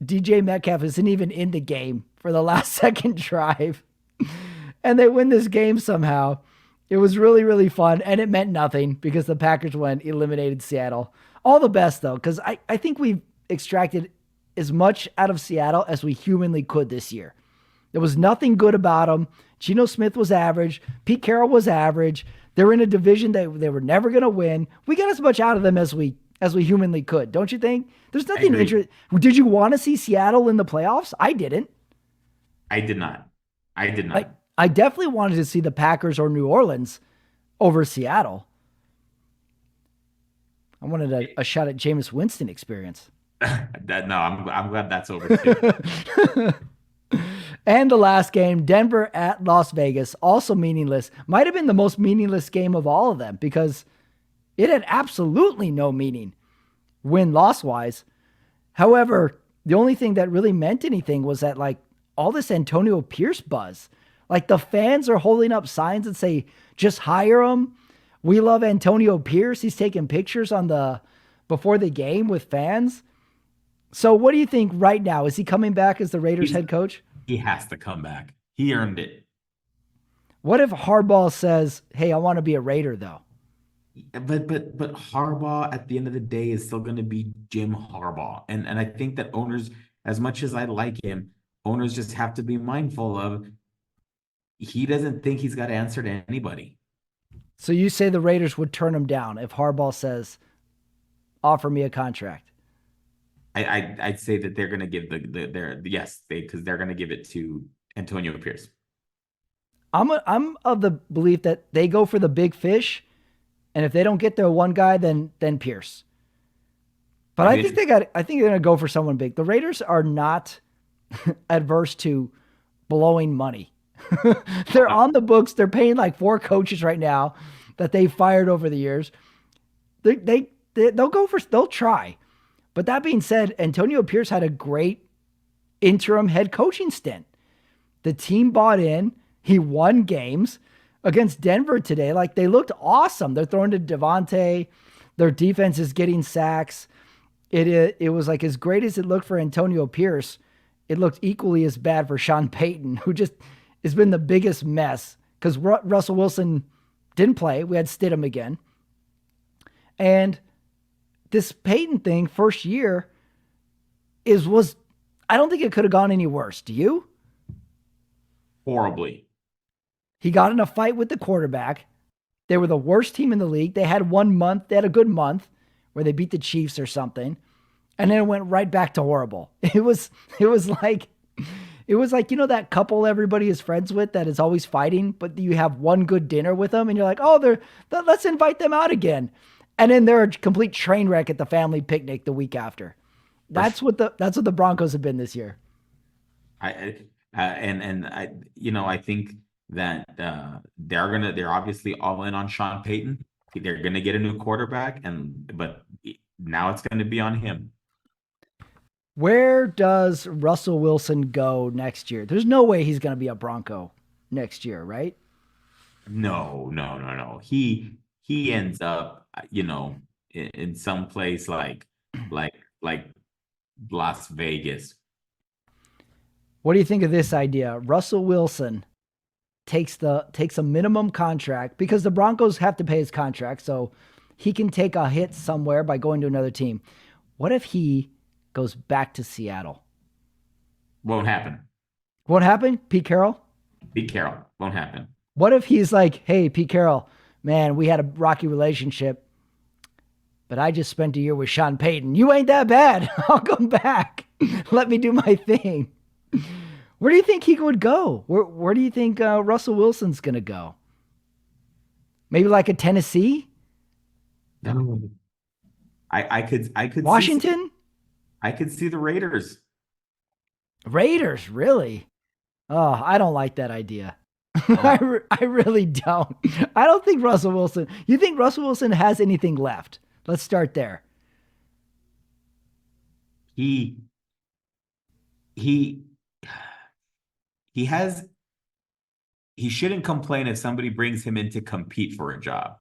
S1: DJ Metcalf isn't even in the game for the last second drive. And they win this game somehow. It was really, really fun. And it meant nothing because the Packers went, eliminated Seattle. All the best, though, because I think we've extracted as much out of Seattle as we humanly could this year. There was nothing good about them. Geno Smith was average. Pete Carroll was average. They're in a division that they were never going to win. We got as much out of them as we humanly could, don't you think? There's
S2: I
S1: nothing
S2: agree.
S1: interesting. Did you want to see Seattle in the playoffs? I didn't.
S2: I did not. I did
S1: Like,
S2: not.
S1: I definitely wanted to see the Packers or New Orleans over Seattle. I wanted a shot at Jameis Winston experience.
S2: No, I'm glad that's over too.
S1: And the last game, Denver at Las Vegas, also meaningless. Might have been the most meaningless game of all of them because it had absolutely no meaning win-loss wise. However, the only thing that really meant anything was that, like, all this Antonio Pierce buzz. Like the fans are holding up signs that say, just hire him. We love Antonio Pierce. He's taking pictures before the game with fans. So what do you think right now? Is he coming back as the Raiders head coach?
S2: He has to come back. He earned it.
S1: What if Harbaugh says, hey, I want to be a Raider though?
S2: But Harbaugh at the end of the day is still going to be Jim Harbaugh. And I think that owners, as much as I like him, owners just have to be mindful of he doesn't think he's got to answer to anybody.
S1: So you say the Raiders would turn him down if Harbaugh says, offer me a contract?
S2: I'd say that they're going to give because they're going to give it to Antonio Pierce.
S1: I'm of the belief that they go for the big fish, and if they don't get their one guy, then Pierce. But I think they're going to go for someone big. The Raiders are not adverse to blowing money. They're on the books. They're paying like 4 coaches right now that they fired over the years. They'll try. But that being said, Antonio Pierce had a great interim head coaching stint. The team bought in. He won games against Denver today. Like, they looked awesome. They're throwing to Devontae. Their defense is getting sacks. It was like as great as it looked for Antonio Pierce, it looked equally as bad for Sean Payton, who just has been the biggest mess because Russell Wilson didn't play. We had Stidham again. And this Payton thing, first year, I don't think it could have gone any worse. Do you?
S2: Horribly.
S1: He got in a fight with the quarterback. They were the worst team in the league. They had 1 month. They had a good month where they beat the Chiefs or something. And then it went right back to horrible. It was like, that couple everybody is friends with that is always fighting, but you have one good dinner with them and you're like, oh, let's invite them out again. And then they're a complete train wreck at the family picnic the week after. That's what the Broncos have been this year.
S2: I think that they're obviously all in on Sean Payton. They're gonna get a new quarterback, but now it's gonna be on him.
S1: Where does Russell Wilson go next year? There's no way he's gonna be a Bronco next year, right?
S2: No. He ends up, in some place like Las Vegas.
S1: What do you think of this idea? Russell Wilson takes a minimum contract because the Broncos have to pay his contract, so he can take a hit somewhere by going to another team. What if he goes back to Seattle?
S2: Won't happen.
S1: Won't happen? Pete Carroll?
S2: Pete Carroll. Won't happen.
S1: What if he's like, hey, Pete Carroll, man, we had a rocky relationship, but I just spent a year with Sean Payton. You ain't that bad. I'll come back. Let me do my thing. Where do you think he would go? Where do you think Russell Wilson's going to go? Maybe like a Tennessee?
S2: No. I could
S1: Washington?
S2: I could see the Raiders.
S1: Raiders, really? Oh, I don't like that idea. I really don't. I don't think Russell Wilson. You think Russell Wilson has anything left? Let's start there.
S2: He shouldn't complain if somebody brings him in to compete for a job.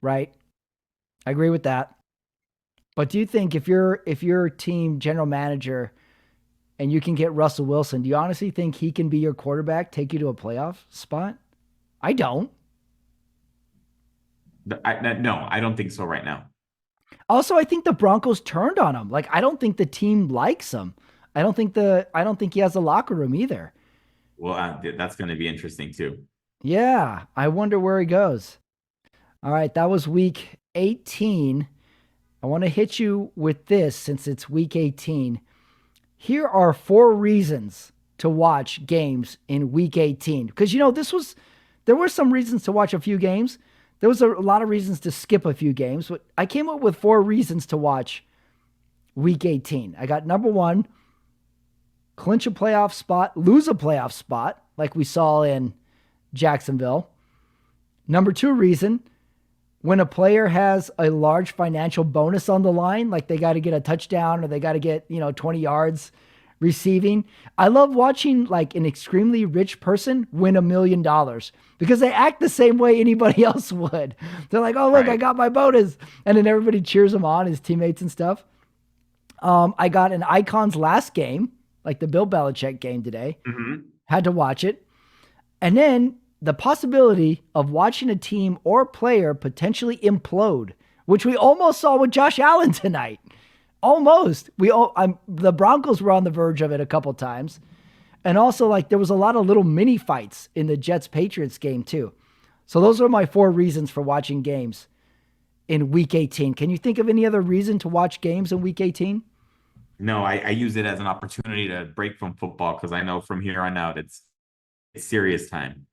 S1: Right. I agree with that. But do you think if you're team general manager and you can get Russell Wilson, do you honestly think he can be your quarterback, take you to a playoff spot? I don't.
S2: No, I don't think so right now.
S1: Also, I think the Broncos turned on him. Like, I don't think the team likes him. I don't think he has a locker room either.
S2: Well, that's going to be interesting too.
S1: Yeah, I wonder where he goes. All right, that was week 18. I want to hit you with this since it's week 18. Here are 4 reasons to watch games in week 18. Because, there were some reasons to watch a few games. There was a lot of reasons to skip a few games. But I came up with 4 reasons to watch week 18. I got number 1, clinch a playoff spot, lose a playoff spot, like we saw in Jacksonville. Number 2 reason, when a player has a large financial bonus on the line, like they got to get a touchdown or they got to get, 20 yards receiving. I love watching like an extremely rich person win $1 million because they act the same way anybody else would. They're like, oh, look, I got my bonus. And then everybody cheers him on, his teammates and stuff. I got an Icon's last game, like the Bill Belichick game today. Had to watch it. And then the possibility of watching a team or player potentially implode, which we almost saw with Josh Allen tonight. Almost. The Broncos were on the verge of it a couple times. And also, like, there was a lot of little mini fights in the Jets-Patriots game, too. So those are my 4 reasons for watching games in Week 18. Can you think of any other reason to watch games in Week 18?
S2: No, I use it as an opportunity to break from football because I know from here on out it's serious time.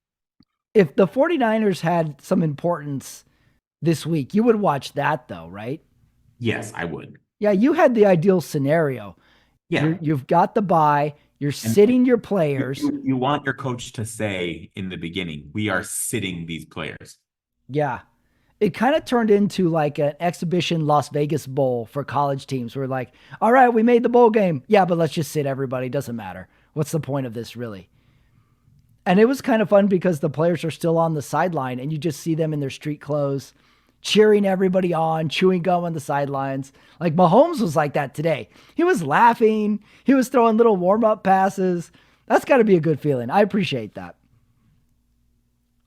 S1: If the 49ers had some importance this week, you would watch that, though, right?
S2: Yes, I would.
S1: Yeah, you had the ideal scenario.
S2: Yeah.
S1: You've got the bye. You're sitting your players.
S2: You want your coach to say in the beginning, we are sitting these players.
S1: Yeah. It kind of turned into like an exhibition Las Vegas Bowl for college teams. We're like, all right, we made the bowl game. Yeah, but let's just sit everybody. Doesn't matter. What's the point of this, really? And it was kind of fun because the players are still on the sideline and you just see them in their street clothes, cheering everybody on, chewing gum on the sidelines. Like Mahomes was like that today. He was laughing. He was throwing little warm-up passes. That's got to be a good feeling. I appreciate that.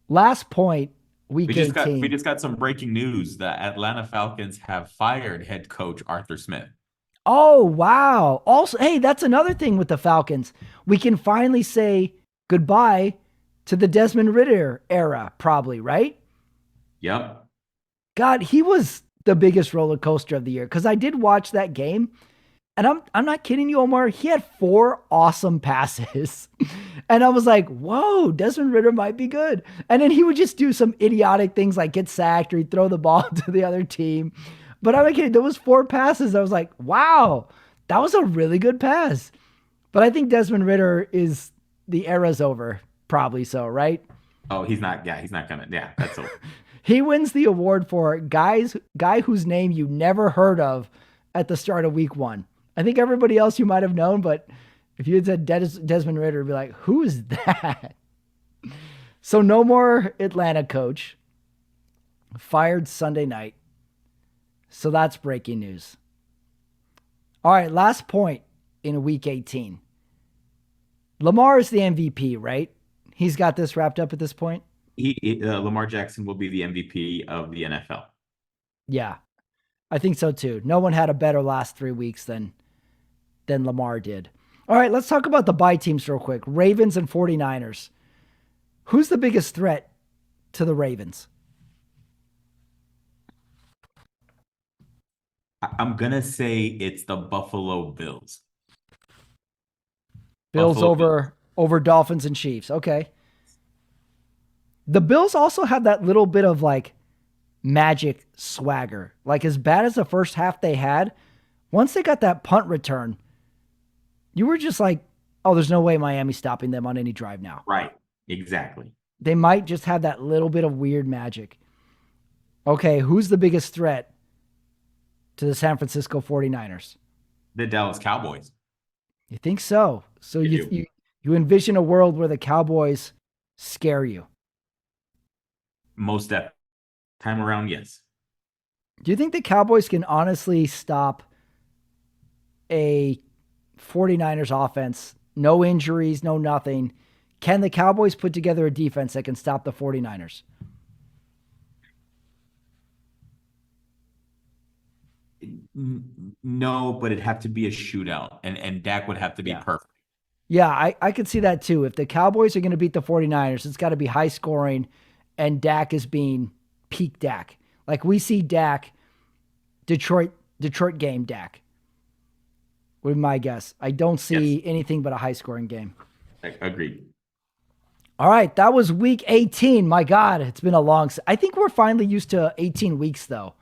S1: Last point, Week 18.
S2: We just got some breaking news. The Atlanta Falcons have fired head coach Arthur Smith.
S1: Oh, wow. Also, hey, that's another thing with the Falcons. We can finally say goodbye to the Desmond Ridder era, probably, right?
S2: Yep.
S1: God, he was the biggest roller coaster of the year because I did watch that game. And I'm not kidding you, Omar. He had 4 awesome passes. And I was like, whoa, Desmond Ridder might be good. And then he would just do some idiotic things like get sacked or he'd throw the ball to the other team. But I'm not kidding. There was 4 passes. I was like, wow, that was a really good pass. But I think Desmond Ridder the era's over. Probably so, right?
S2: Oh, he's not. Yeah, he's not going to. Yeah, that's over.
S1: He wins the award for guy whose name you never heard of at the start of Week 1. I think everybody else you might have known, but if you had said Desmond Ridder, it'd be like, who is that? So no more Atlanta coach. Fired Sunday night. So that's breaking news. All right, last point in Week 18. Lamar is the MVP, right? He's got this wrapped up at this point?
S2: Lamar Jackson will be the MVP of the NFL.
S1: Yeah, I think so too. No one had a better last 3 weeks than Lamar did. All right, let's talk about the bye teams real quick. Ravens and 49ers. Who's the biggest threat to the Ravens?
S2: I'm going to say it's the Buffalo Bills.
S1: Bills over Dolphins and Chiefs. Okay. The Bills also had that little bit of like magic swagger. Like as bad as the first half they had, once they got that punt return, you were just like, oh, there's no way Miami's stopping them on any drive now.
S2: Right. Exactly.
S1: They might just have that little bit of weird magic. Okay, who's the biggest threat to the San Francisco 49ers?
S2: The Dallas Cowboys.
S1: You think so? So you envision a world where the Cowboys scare you?
S2: Most definitely. Time around, yes.
S1: Do you think the Cowboys can honestly stop a 49ers offense? No injuries, no nothing. Can the Cowboys put together a defense that can stop the 49ers?
S2: No, but it'd have to be a shootout, and Dak would have to be perfect.
S1: Yeah, I could see that too. If the Cowboys are going to beat the 49ers, it's got to be high scoring, and Dak is being peak Dak. Like we see Dak, Detroit game Dak, would be my guess. I don't see anything but a high scoring game.
S2: Agreed.
S1: All right, that was Week 18. My God, it's been a long... I think we're finally used to 18 weeks, though,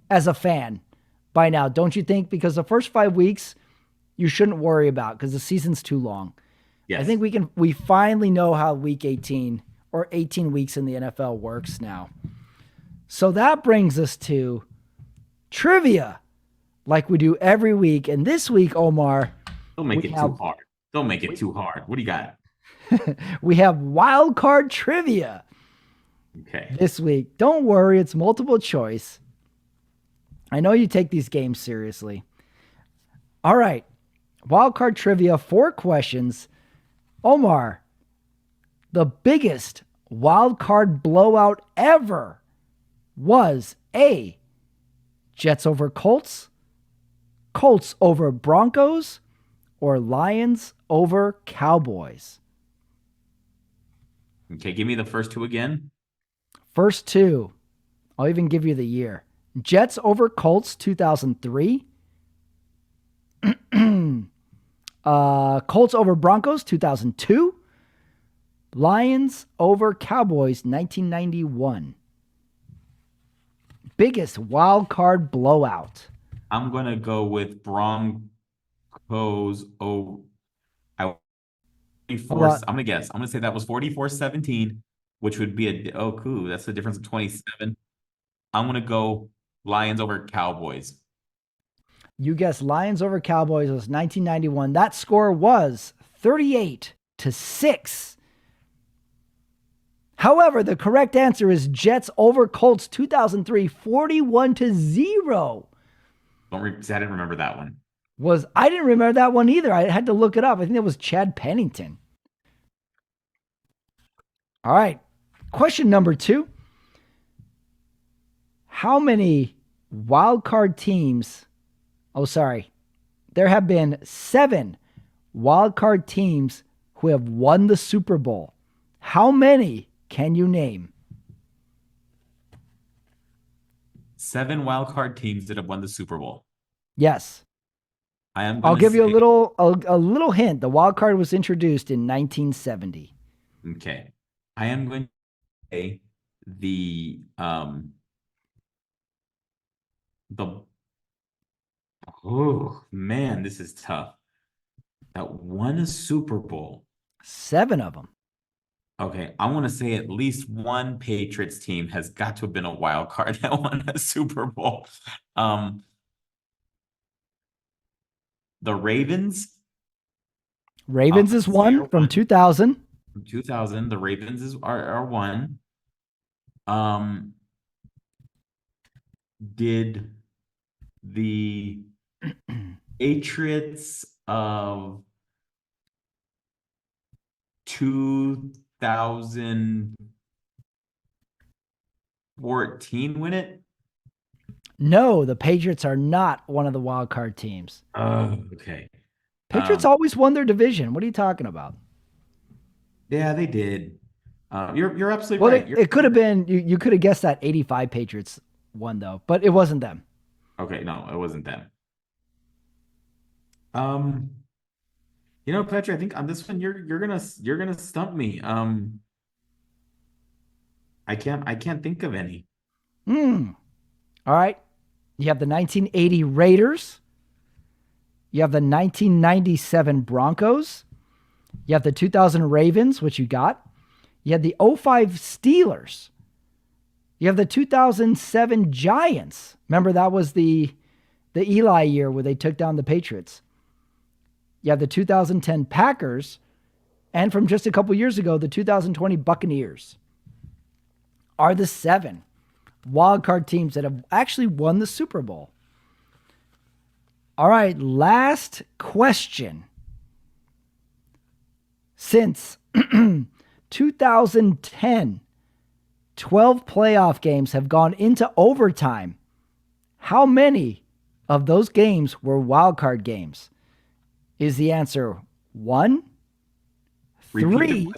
S1: as a fan by now, don't you think? Because the first 5 weeks, you shouldn't worry about because the season's too long. Yes. I think we finally know how Week 18 or 18 weeks in the NFL works now. So that brings us to trivia, like we do every week. And this week, Omar,
S2: Don't make
S1: We
S2: it too
S1: have
S2: hard. Don't make it
S1: we,
S2: too hard. What do you got?
S1: we have wild card trivia
S2: Okay.
S1: this week. Don't worry, it's multiple choice. I know you take these games seriously. All right. Wild card trivia, 4 questions. Omar, the biggest wild card blowout ever was A, Jets over Colts, Colts over Broncos, or Lions over Cowboys?
S2: Okay, give me the first two again.
S1: First 2, I'll even give you the year. Jets over Colts 2003. Colts over Broncos 2002. Lions over Cowboys 1991. Biggest wild card blowout.
S2: I'm gonna go with Broncos. Oh, I 44. I'm gonna guess. I'm gonna say that was 44-17, which would be cool. That's the difference of 27. I'm gonna go Lions over Cowboys.
S1: You guessed Lions over Cowboys was 1991. That score was 38-6. However, the correct answer is Jets over Colts 2003, 41-0.
S2: I didn't remember that one.
S1: I didn't remember that one either. I had to look it up. I think it was Chad Pennington. All right. Question number 2. How many wild card teams? Oh, sorry. There have been 7 wild card teams who have won the Super Bowl. How many can you name?
S2: 7 wild card teams that have won the Super Bowl.
S1: Yes. I'll give you a little hint. The wild card was introduced in 1970.
S2: Okay. I am going to say the oh man, this is tough. That won a Super Bowl.
S1: 7 of them.
S2: Okay, I want to say at least one Patriots team has got to have been a wild card that won a Super Bowl. The Ravens.
S1: Ravens is one from 2000.
S2: From 2000, the Ravens are one. Did the Patriots of 2014 win it?
S1: No, the Patriots are not one of the wild card teams.
S2: Oh, okay.
S1: Patriots always won their division. What are you talking about?
S2: Yeah, they did. You're absolutely right.
S1: It could have been you could have guessed that 85 Patriots won though, but it wasn't them.
S2: Okay, no, it wasn't them. Patrick, I think on this one you're gonna stump me. I can't think of any.
S1: All right. You have the 1980 Raiders. You have the 1997 Broncos. You have the 2000 Ravens, which you got. You had the 05 Steelers. You have the 2007 Giants. Remember, that was the Eli year where they took down the Patriots. You have the 2010 Packers. And from just a couple years ago, the 2020 Buccaneers are the 7 wildcard teams that have actually won the Super Bowl. All right, last question. Since 2010, 12 playoff games have gone into overtime. How many of those games were wildcard games? Is the answer 1, 3?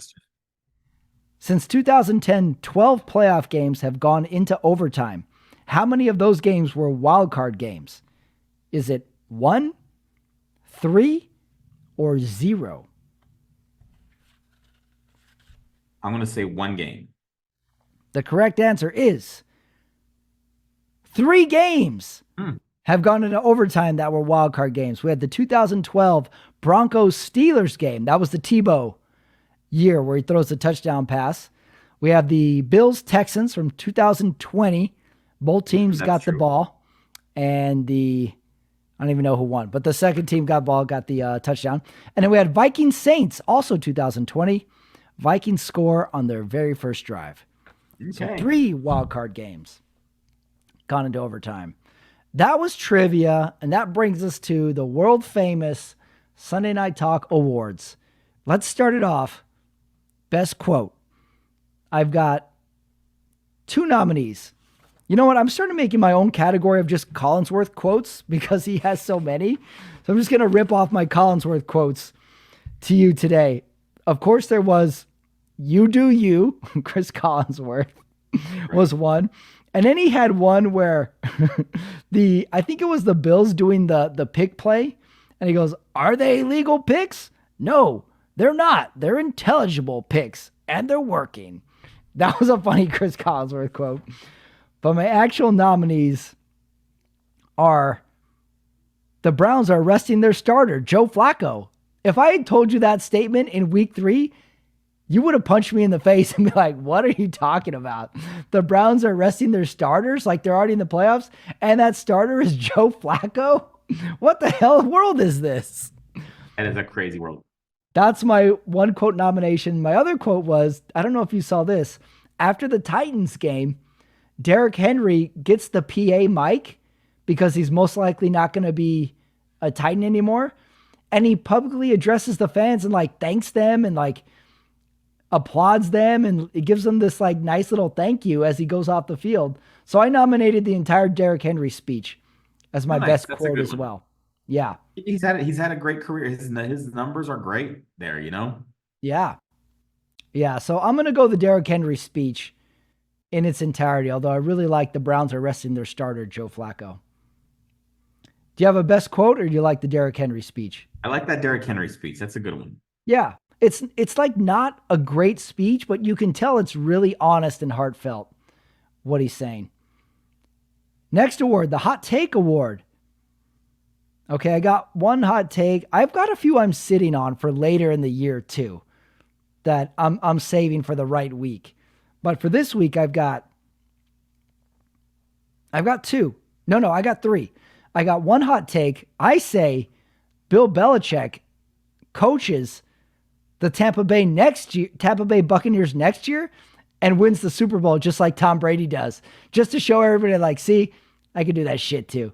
S1: Since 2010, 12 playoff games have gone into overtime. How many of those games were wildcard games? Is it 1, 3, or 0?
S2: I'm going to say 1 game.
S1: The correct answer is 3 games have gone into overtime that were wildcard games. We had the 2012 Broncos Steelers game. That was the Tebow year where he throws the touchdown pass. We have the Bills Texans from 2020. Both teams got the ball. And the I don't even know who won, but the second team got the touchdown. And then we had Vikings Saints, also 2020. Vikings score on their very first drive.
S2: Okay.
S1: So 3 wild card games gone into overtime. That was trivia, and that brings us to the world famous Sunday Night Talk Awards. Let's start it off. Best quote. I've got 2 nominees. You know what? I'm starting making my own category of just Collinsworth quotes because he has so many. So I'm just going to rip off my Collinsworth quotes to you today. Of course, there was "You Do You," Chris Collinsworth was one. And then he had one where I think it was the Bills doing the pick play. And he goes, "Are they illegal picks? No, they're not. They're intelligible picks and they're working." That was a funny Chris Collinsworth quote. But my actual nominees are the Browns are resting their starter, Joe Flacco. If I had told you that statement in week 3, you would have punched me in the face and be like, what are you talking about? The Browns are resting their starters like they're already in the playoffs, and that starter is Joe Flacco? What the hell world is this?
S2: That is a crazy world.
S1: That's my one quote nomination. My other quote was, I don't know if you saw this, after the Titans game, Derrick Henry gets the PA mic because he's most likely not going to be a Titan anymore. And he publicly addresses the fans and like thanks them and like applauds them. And it gives them this like nice little thank you as he goes off the field. So I nominated the entire Derrick Henry speech as my best quote as well. Yeah.
S2: He's had a great career. His numbers are great there, you know?
S1: Yeah. Yeah. So I'm going to go the Derrick Henry speech in its entirety, although I really like the Browns are resting their starter, Joe Flacco. Do you have a best quote, or do you like the Derrick Henry speech?
S2: I like that Derrick Henry speech. That's a good one.
S1: Yeah. It's like not a great speech, but you can tell it's really honest and heartfelt what he's saying. Next award, the Hot Take Award. Okay, I got one hot take. I've got a few I'm sitting on for later in the year too that I'm saving for the right week. But for this week, I've got 2. No, I got 3. I got one hot take. I say Bill Belichick coaches the Tampa Bay Buccaneers next year and wins the Super Bowl just like Tom Brady does, just to show everybody like, see, I can do that shit too.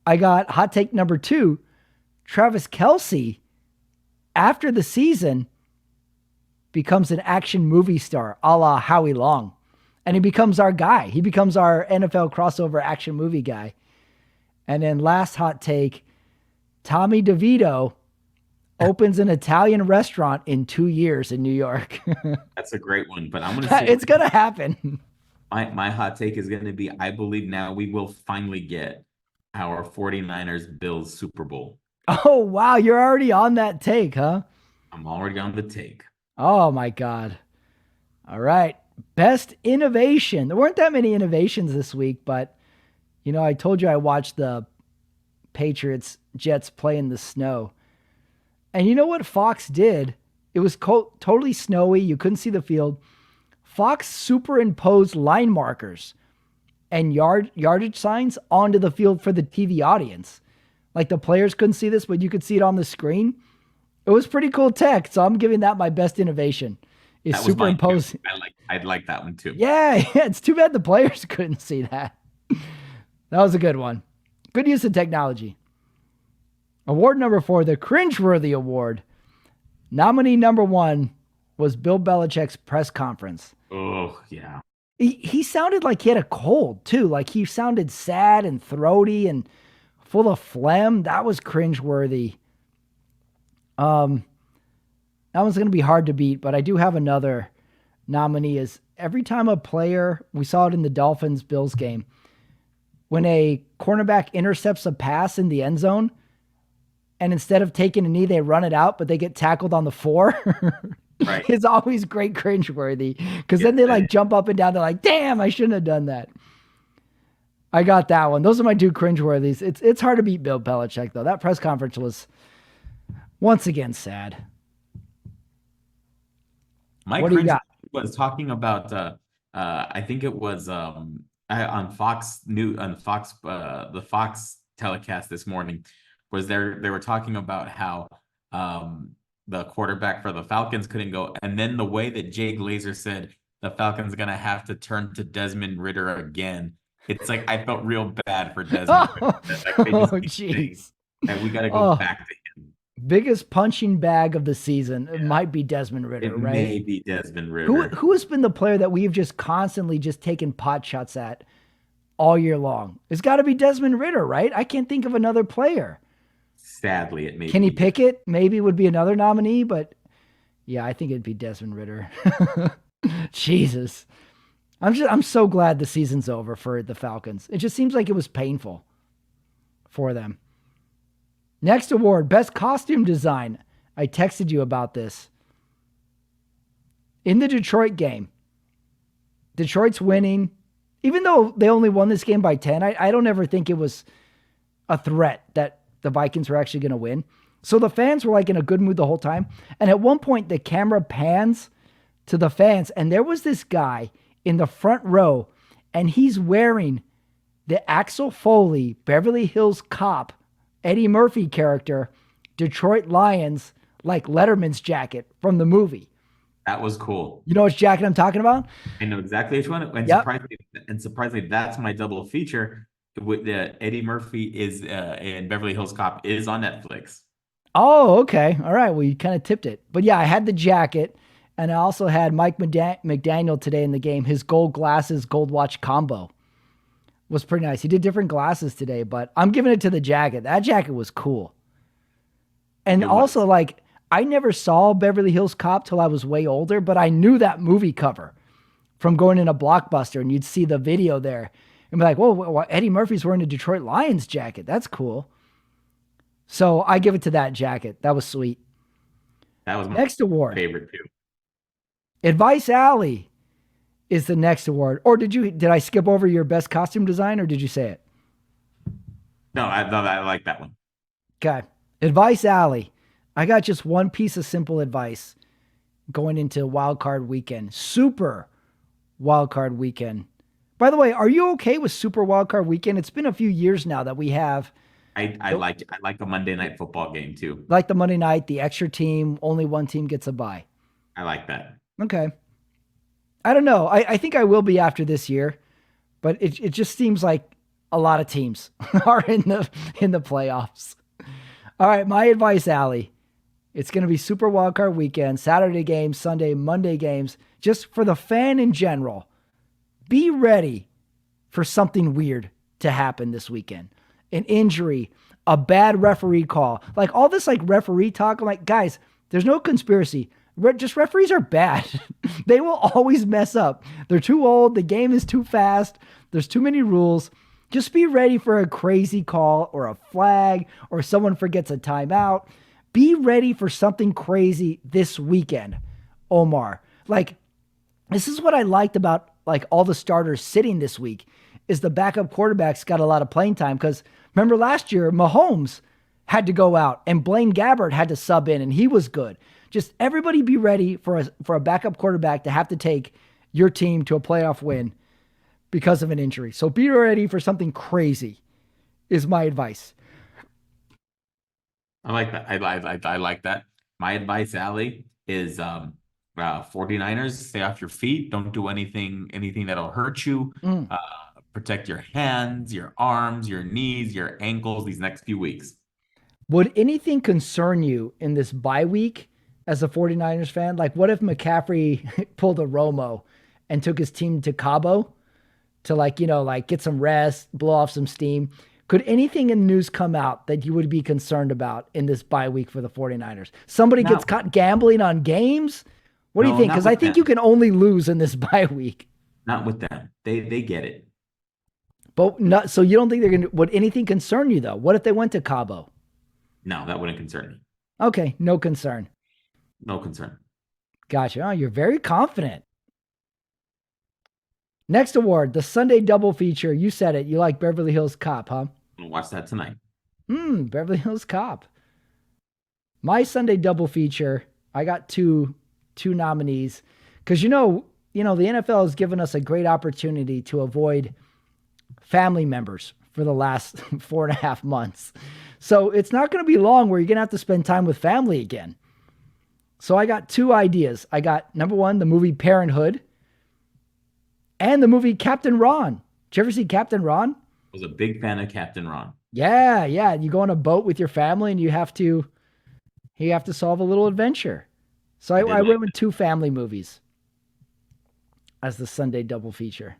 S1: I got hot take number 2. Travis Kelce, after the season, becomes an action movie star a la Howie Long. And he becomes our guy. He becomes our NFL crossover action movie guy. And then last hot take, Tommy DeVito opens an Italian restaurant in 2 years in New York.
S2: That's a great one, but I'm going to say
S1: it's going to happen.
S2: My hot take is going to be, I believe now we will finally get our 49ers Bills Super Bowl.
S1: Oh, wow. You're already on that take, huh?
S2: I'm already on the take.
S1: Oh, my God. All right. Best innovation. There weren't that many innovations this week, but, you know, I told you I watched the Patriots Jets play in the snow. And you know what Fox did? It was totally snowy. You couldn't see the field. Fox superimposed line markers and yardage signs onto the field for the TV audience. Like the players couldn't see this, but you could see it on the screen. It was pretty cool tech, so I'm giving that my best innovation. Is superimposing.
S2: I'd like that one too.
S1: Yeah, it's too bad the players couldn't see that. That was a good one. Good use of technology. Award number 4, the Cringeworthy Award. Nominee number 1 was Bill Belichick's press conference.
S2: Oh, yeah.
S1: He sounded like he had a cold, too. Like he sounded sad and throaty and full of phlegm. That was cringeworthy. That one's going to be hard to beat, but I do have another nominee. Is every time a player, we saw it in the Dolphins-Bills game, when a cornerback intercepts a pass in the end zone, and instead of taking a knee, they run it out, but they get tackled on the 4.
S2: Right.
S1: It's always great cringeworthy because then they like jump up and down. They're like, damn, I shouldn't have done that. I got that one. Those are my 2 cringeworthies. It's hard to beat Bill Belichick, though. That press conference was once again sad.
S2: Mike Cringe was talking about I think it was on Fox the Fox telecast this morning was they were talking about how the quarterback for the Falcons couldn't go, and then the way that Jay Glazer said the Falcons gonna have to turn to Desmond Ritter again. It's like I felt real bad for Desmond Ritter.
S1: Oh,
S2: Like they just keep saying
S1: jeez.
S2: that we got to go
S1: Oh,
S2: back to him.
S1: biggest punching bag of the season. It
S2: Yeah,
S1: might be Desmond Ritter,
S2: it
S1: right?
S2: may be Desmond
S1: Who
S2: Ritter.
S1: who has been the player that we've just constantly just taken pot shots at all year long? It's got to be Desmond Ritter, right? I can't think of another player.
S2: Sadly, it may
S1: Kenny
S2: be.
S1: Pickett maybe would be another nominee, but yeah, I think it'd be Desmond Ritter. Jesus. I'm so glad the season's over for the Falcons. It just seems like it was painful for them. Next award, best costume design. I texted you about this. In the Detroit game, Detroit's winning. Even though they only won this game by 10, I don't ever think it was a threat that the Vikings were actually going to win. So the fans were like in a good mood the whole time. And at one point, the camera pans to the fans, and there was this guy in the front row, and he's wearing the Axel Foley, Beverly Hills Cop, Eddie Murphy character, Detroit Lions, like Letterman's jacket from the movie.
S2: That was cool.
S1: You know which jacket I'm talking about?
S2: I know exactly which one.
S1: Yep.
S2: Surprisingly, that's my double feature. With the Eddie Murphy is in Beverly Hills Cop is on Netflix.
S1: Oh, okay. All right. Well, you kind of tipped it. But yeah, I had the jacket, and I also had Mike McDaniel today in the game. His gold glasses, gold watch combo was pretty nice. He did different glasses today, but I'm giving it to the jacket. That jacket was cool. And
S2: It
S1: also,
S2: was.
S1: like, I never saw Beverly Hills Cop till I was way older, but I knew that movie cover from going in a Blockbuster, and you'd see the video there and be like, whoa, Eddie Murphy's wearing a Detroit Lions jacket. That's cool. So I give it to that jacket. That was sweet.
S2: That was my
S1: Next award,
S2: favorite too.
S1: Advice Alley is the next award. Or did I skip over your best costume design, or did you say it?
S2: No, I like that one.
S1: Okay. Advice Alley. I got just one piece of simple advice going into wildcard weekend. Super wildcard weekend. By the way, are you okay with super wildcard weekend? It's been a few years now that we have
S2: I like a Monday night football game too.
S1: like the Monday night, the extra team, only one team gets a bye.
S2: I like that.
S1: Okay. I don't know. I think I will be after this year, but it just seems like a lot of teams are in the playoffs. All right, my advice, Allie. It's going to be Super Wildcard Weekend, Saturday games, Sunday, Monday games. Just for the fan in general, be ready for something weird to happen this weekend. An injury, a bad referee call. Like all this like referee talk, I'm like, guys, there's no conspiracy. Just referees are bad. They will always mess up. They're too old. The game is too fast. There's too many rules. Just be ready for a crazy call or a flag or someone forgets a timeout. Be ready for something crazy this weekend, Omar. Like, this is what I liked about like all the starters sitting this week is the backup quarterbacks got a lot of playing time. Because remember last year, Mahomes had to go out and Blaine Gabbert had to sub in and he was good. Just everybody be ready for a backup quarterback to have to take your team to a playoff win because of an injury. So be ready for something crazy is my advice.
S2: I like that. I like that. My advice, Allie, is 49ers, stay off your feet. Don't do anything that'll hurt you.
S1: Mm.
S2: Protect your hands, your arms, your knees, your ankles these next few weeks.
S1: Would anything concern you in this bye week as a 49ers fan? Like, what if McCaffrey pulled a Romo and took his team to Cabo to like get some rest, blow off some steam? Could anything in the news come out that you would be concerned about in this bye week for the 49ers? Somebody gets caught gambling on games? What do you think? Because I think you can only lose in this bye week.
S2: Not with them. They get it.
S1: But not, so you don't think they're going to, would anything concern you though? What if they went to Cabo?
S2: No, that wouldn't concern me.
S1: Okay. No concern.
S2: No concern.
S1: Gotcha. Oh, you're very confident. Next award, the Sunday double feature. You said it. You like Beverly Hills Cop, huh?
S2: I'll watch that tonight.
S1: Beverly Hills Cop. My Sunday double feature, I got two nominees. Because the NFL has given us a great opportunity to avoid family members for the last 4.5 months. So it's not going to be long where you're going to have to spend time with family again. So I got 2 ideas. I got, number 1, the movie Parenthood and the movie Captain Ron. Did you ever see Captain Ron?
S2: I was a big fan of Captain Ron.
S1: Yeah. You go on a boat with your family and you have to solve a little adventure. So I went with 2 family movies as the Sunday double feature.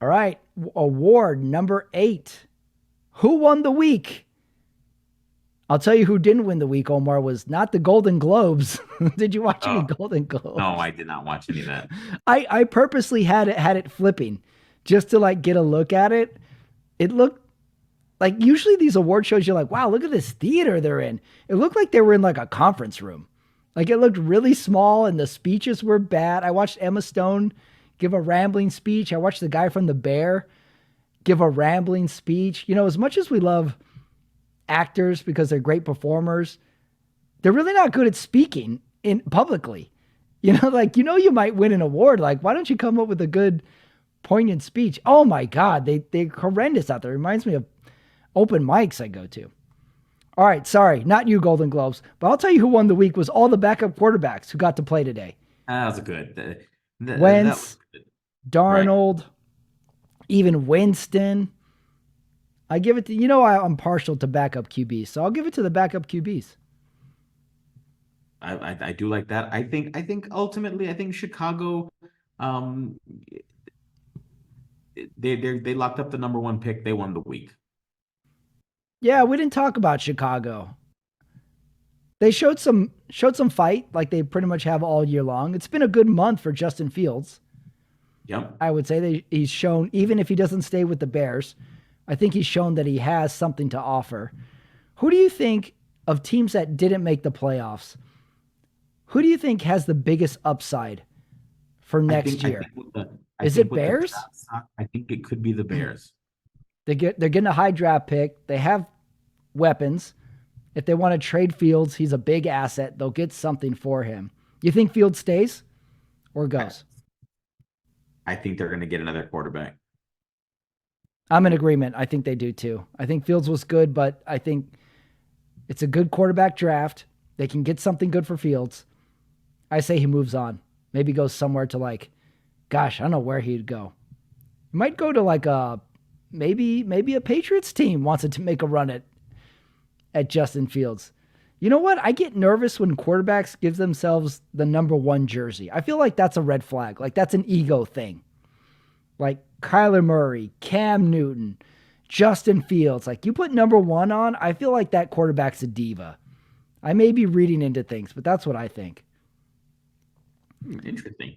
S1: All right. Award number 8. Who won the week? I'll tell you who didn't win the week, Omar, was not the Golden Globes. Did you watch any Golden Globes?
S2: No, I did not watch any of that.
S1: I purposely had it flipping just to like get a look at it. It looked like, usually these award shows, you're like, wow, look at this theater they're in. It looked like they were in like a conference room. Like it looked really small and the speeches were bad. I watched Emma Stone give a rambling speech. I watched the guy from The Bear give a rambling speech. You know, as much as we love actors because they're great performers, they're really not good at speaking in publicly. You know, like, you might win an award. Like, why don't you come up with a good, poignant speech? Oh my God, they're horrendous out there. It reminds me of open mics I go to. All right, sorry, not you, Golden Globes, but I'll tell you who won the week was all the backup quarterbacks who got to play today.
S2: That was good.
S1: Wentz, Darnold, right. Even Winston. I give it to, I'm partial to backup QBs, so I'll give it to the backup QBs.
S2: I do like that. I think ultimately, I think Chicago, they locked up the number 1 pick. They won the week.
S1: Yeah, we didn't talk about Chicago. They showed some fight like they pretty much have all year long. It's been a good month for Justin Fields.
S2: Yep.
S1: I would say he's shown, even if he doesn't stay with the Bears, I think he's shown that he has something to offer. Who do you think, of teams that didn't make the playoffs, who do you think has the biggest upside for next year? Is it Bears?
S2: I think it could be the Bears.
S1: They're getting a high draft pick. They have weapons. If they want to trade Fields, he's a big asset. They'll get something for him. You think Fields stays or goes?
S2: I think they're going to get another quarterback.
S1: I'm in agreement. I think they do too. I think Fields was good, but I think it's a good quarterback draft. They can get something good for Fields. I say he moves on. Maybe goes somewhere to I don't know where he'd go. He might go to maybe a Patriots team wants to make a run at Justin Fields. You know what? I get nervous when quarterbacks give themselves the number 1 jersey. I feel like that's a red flag. Like that's an ego thing. Like Kyler Murray, Cam Newton, Justin Fields. Like you put number 1 on, I feel like that quarterback's a diva. I may be reading into things, but that's what I think.
S2: Interesting.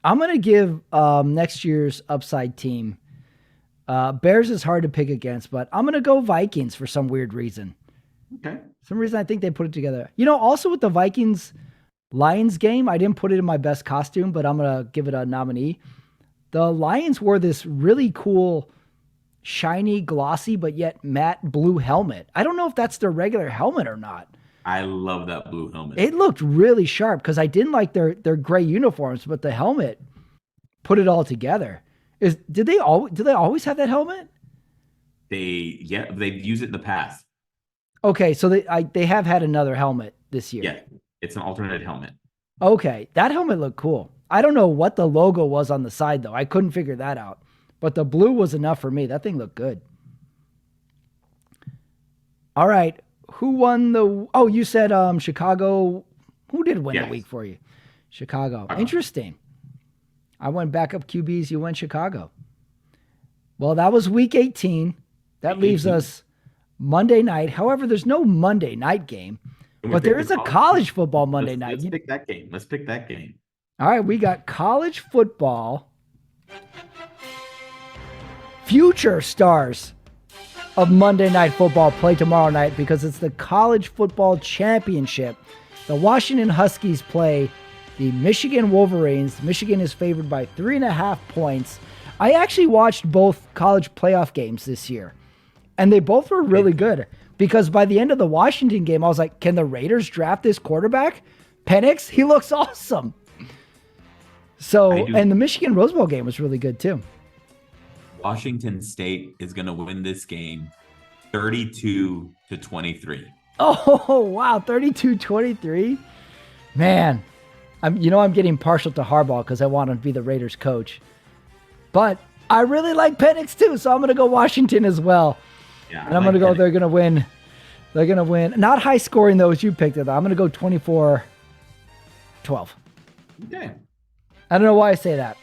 S1: I'm going to give next year's upside team. Bears is hard to pick against, but I'm going to go Vikings for some weird reason.
S2: Okay.
S1: Some reason I think they put it together. Also with the Vikings-Lions game, I didn't put it in my best costume, but I'm going to give it a nominee. The Lions wore this really cool, shiny, glossy, but yet matte blue helmet. I don't know if that's their regular helmet or not.
S2: I love that blue helmet.
S1: It looked really sharp because I didn't like their gray uniforms, but the helmet put it all together. Do they always have that helmet?
S2: They've used it in the past.
S1: Okay, so they have had another helmet this year.
S2: Yeah, it's an alternate helmet.
S1: Okay, that helmet looked cool. I don't know what the logo was on the side, though. I couldn't figure that out. But the blue was enough for me. That thing looked good. All right, who won the... Oh, you said Chicago. Who did win the week for you? Chicago. Interesting. I went backup QBs. You went Chicago. Well, that was week 18. That leaves us Monday night. However, there's no Monday night game, but there is a college football Monday night.
S2: Let's pick that game.
S1: All right, we got college football. Future stars of Monday Night Football play tomorrow night because it's the college football championship. The Washington Huskies play the Michigan Wolverines. Michigan is favored by 3.5 points. I actually watched both college playoff games this year, and they both were really good because by the end of the Washington game, I was like, can the Raiders draft this quarterback? Penix? He looks awesome. So, and the Michigan Rose Bowl game was really good too.
S2: Washington State is going to win this game 32-23.
S1: Oh, wow. 32-23. Man, I'm getting partial to Harbaugh because I want him to be the Raiders coach. But I really like Penix too, so I'm going to go Washington as well.
S2: Yeah,
S1: and I'm going to go, they're going to win. They're going to win. Not high scoring though, as you picked it. I'm going to go 24-12.
S2: Okay.
S1: I don't know why I say that.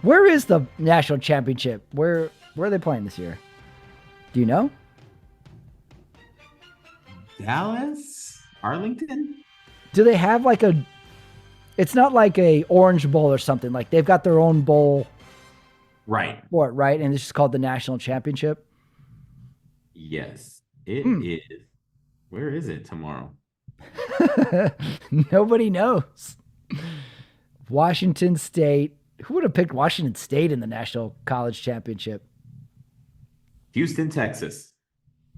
S1: Where is the national championship? Where are they playing this year? Do you know?
S2: Dallas? Arlington?
S1: Do they have like a... It's not like a Orange Bowl or something. Like they've got their own bowl.
S2: Right.
S1: For it, right? And it's just called the national championship?
S2: Yes, it is. Where is it tomorrow?
S1: Nobody knows. Washington State. Who would have picked Washington State in the National College Championship?
S2: Houston, Texas.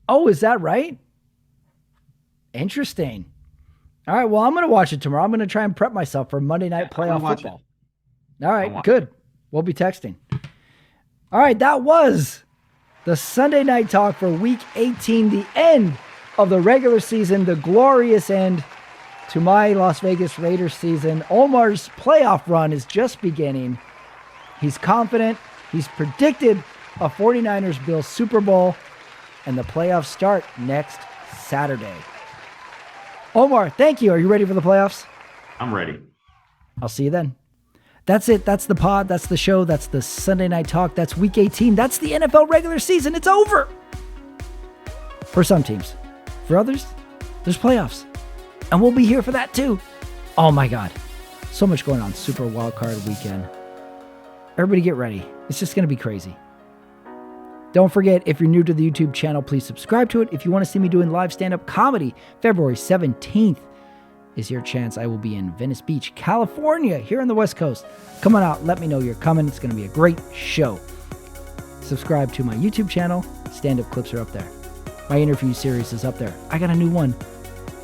S1: Oh, is that right? Interesting. All right, well, I'm going to watch it tomorrow. I'm going to try and prep myself for Monday Night Playoff football. All right, good. We'll be texting. All right, that was the Sunday Night Talk for Week 18, the end of the regular season, the glorious end to my Las Vegas Raiders season. Omar's playoff run is just beginning. He's confident. He's predicted a 49ers-Bills Super Bowl, and the playoffs start next Saturday. Omar, thank you. Are you ready for the playoffs?
S2: I'm ready.
S1: I'll see you then. That's it. That's the pod. That's the show. That's the Sunday Night Talk. That's Week 18. That's the NFL regular season. It's over. For some teams. For others, there's playoffs. And we'll be here for that too. Oh my God. So much going on. Super wildcard weekend. Everybody get ready. It's just going to be crazy. Don't forget, if you're new to the YouTube channel, please subscribe to it. If you want to see me doing live stand-up comedy, February 17th is your chance. I will be in Venice Beach, California, here on the West Coast. Come on out. Let me know you're coming. It's going to be a great show. Subscribe to my YouTube channel. Stand-up clips are up there. My interview series is up there. I got a new one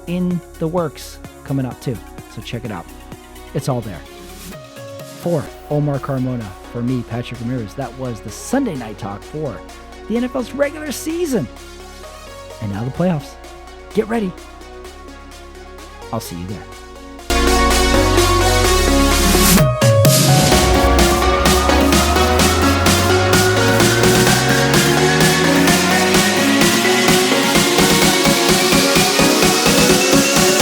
S1: in the works coming up too, so check it out. It's all there. For Omar Carmona, for me, Patrick Ramirez, that was the Sunday Night Talk for the NFL's regular season. And now the playoffs. Get ready. I'll see you there.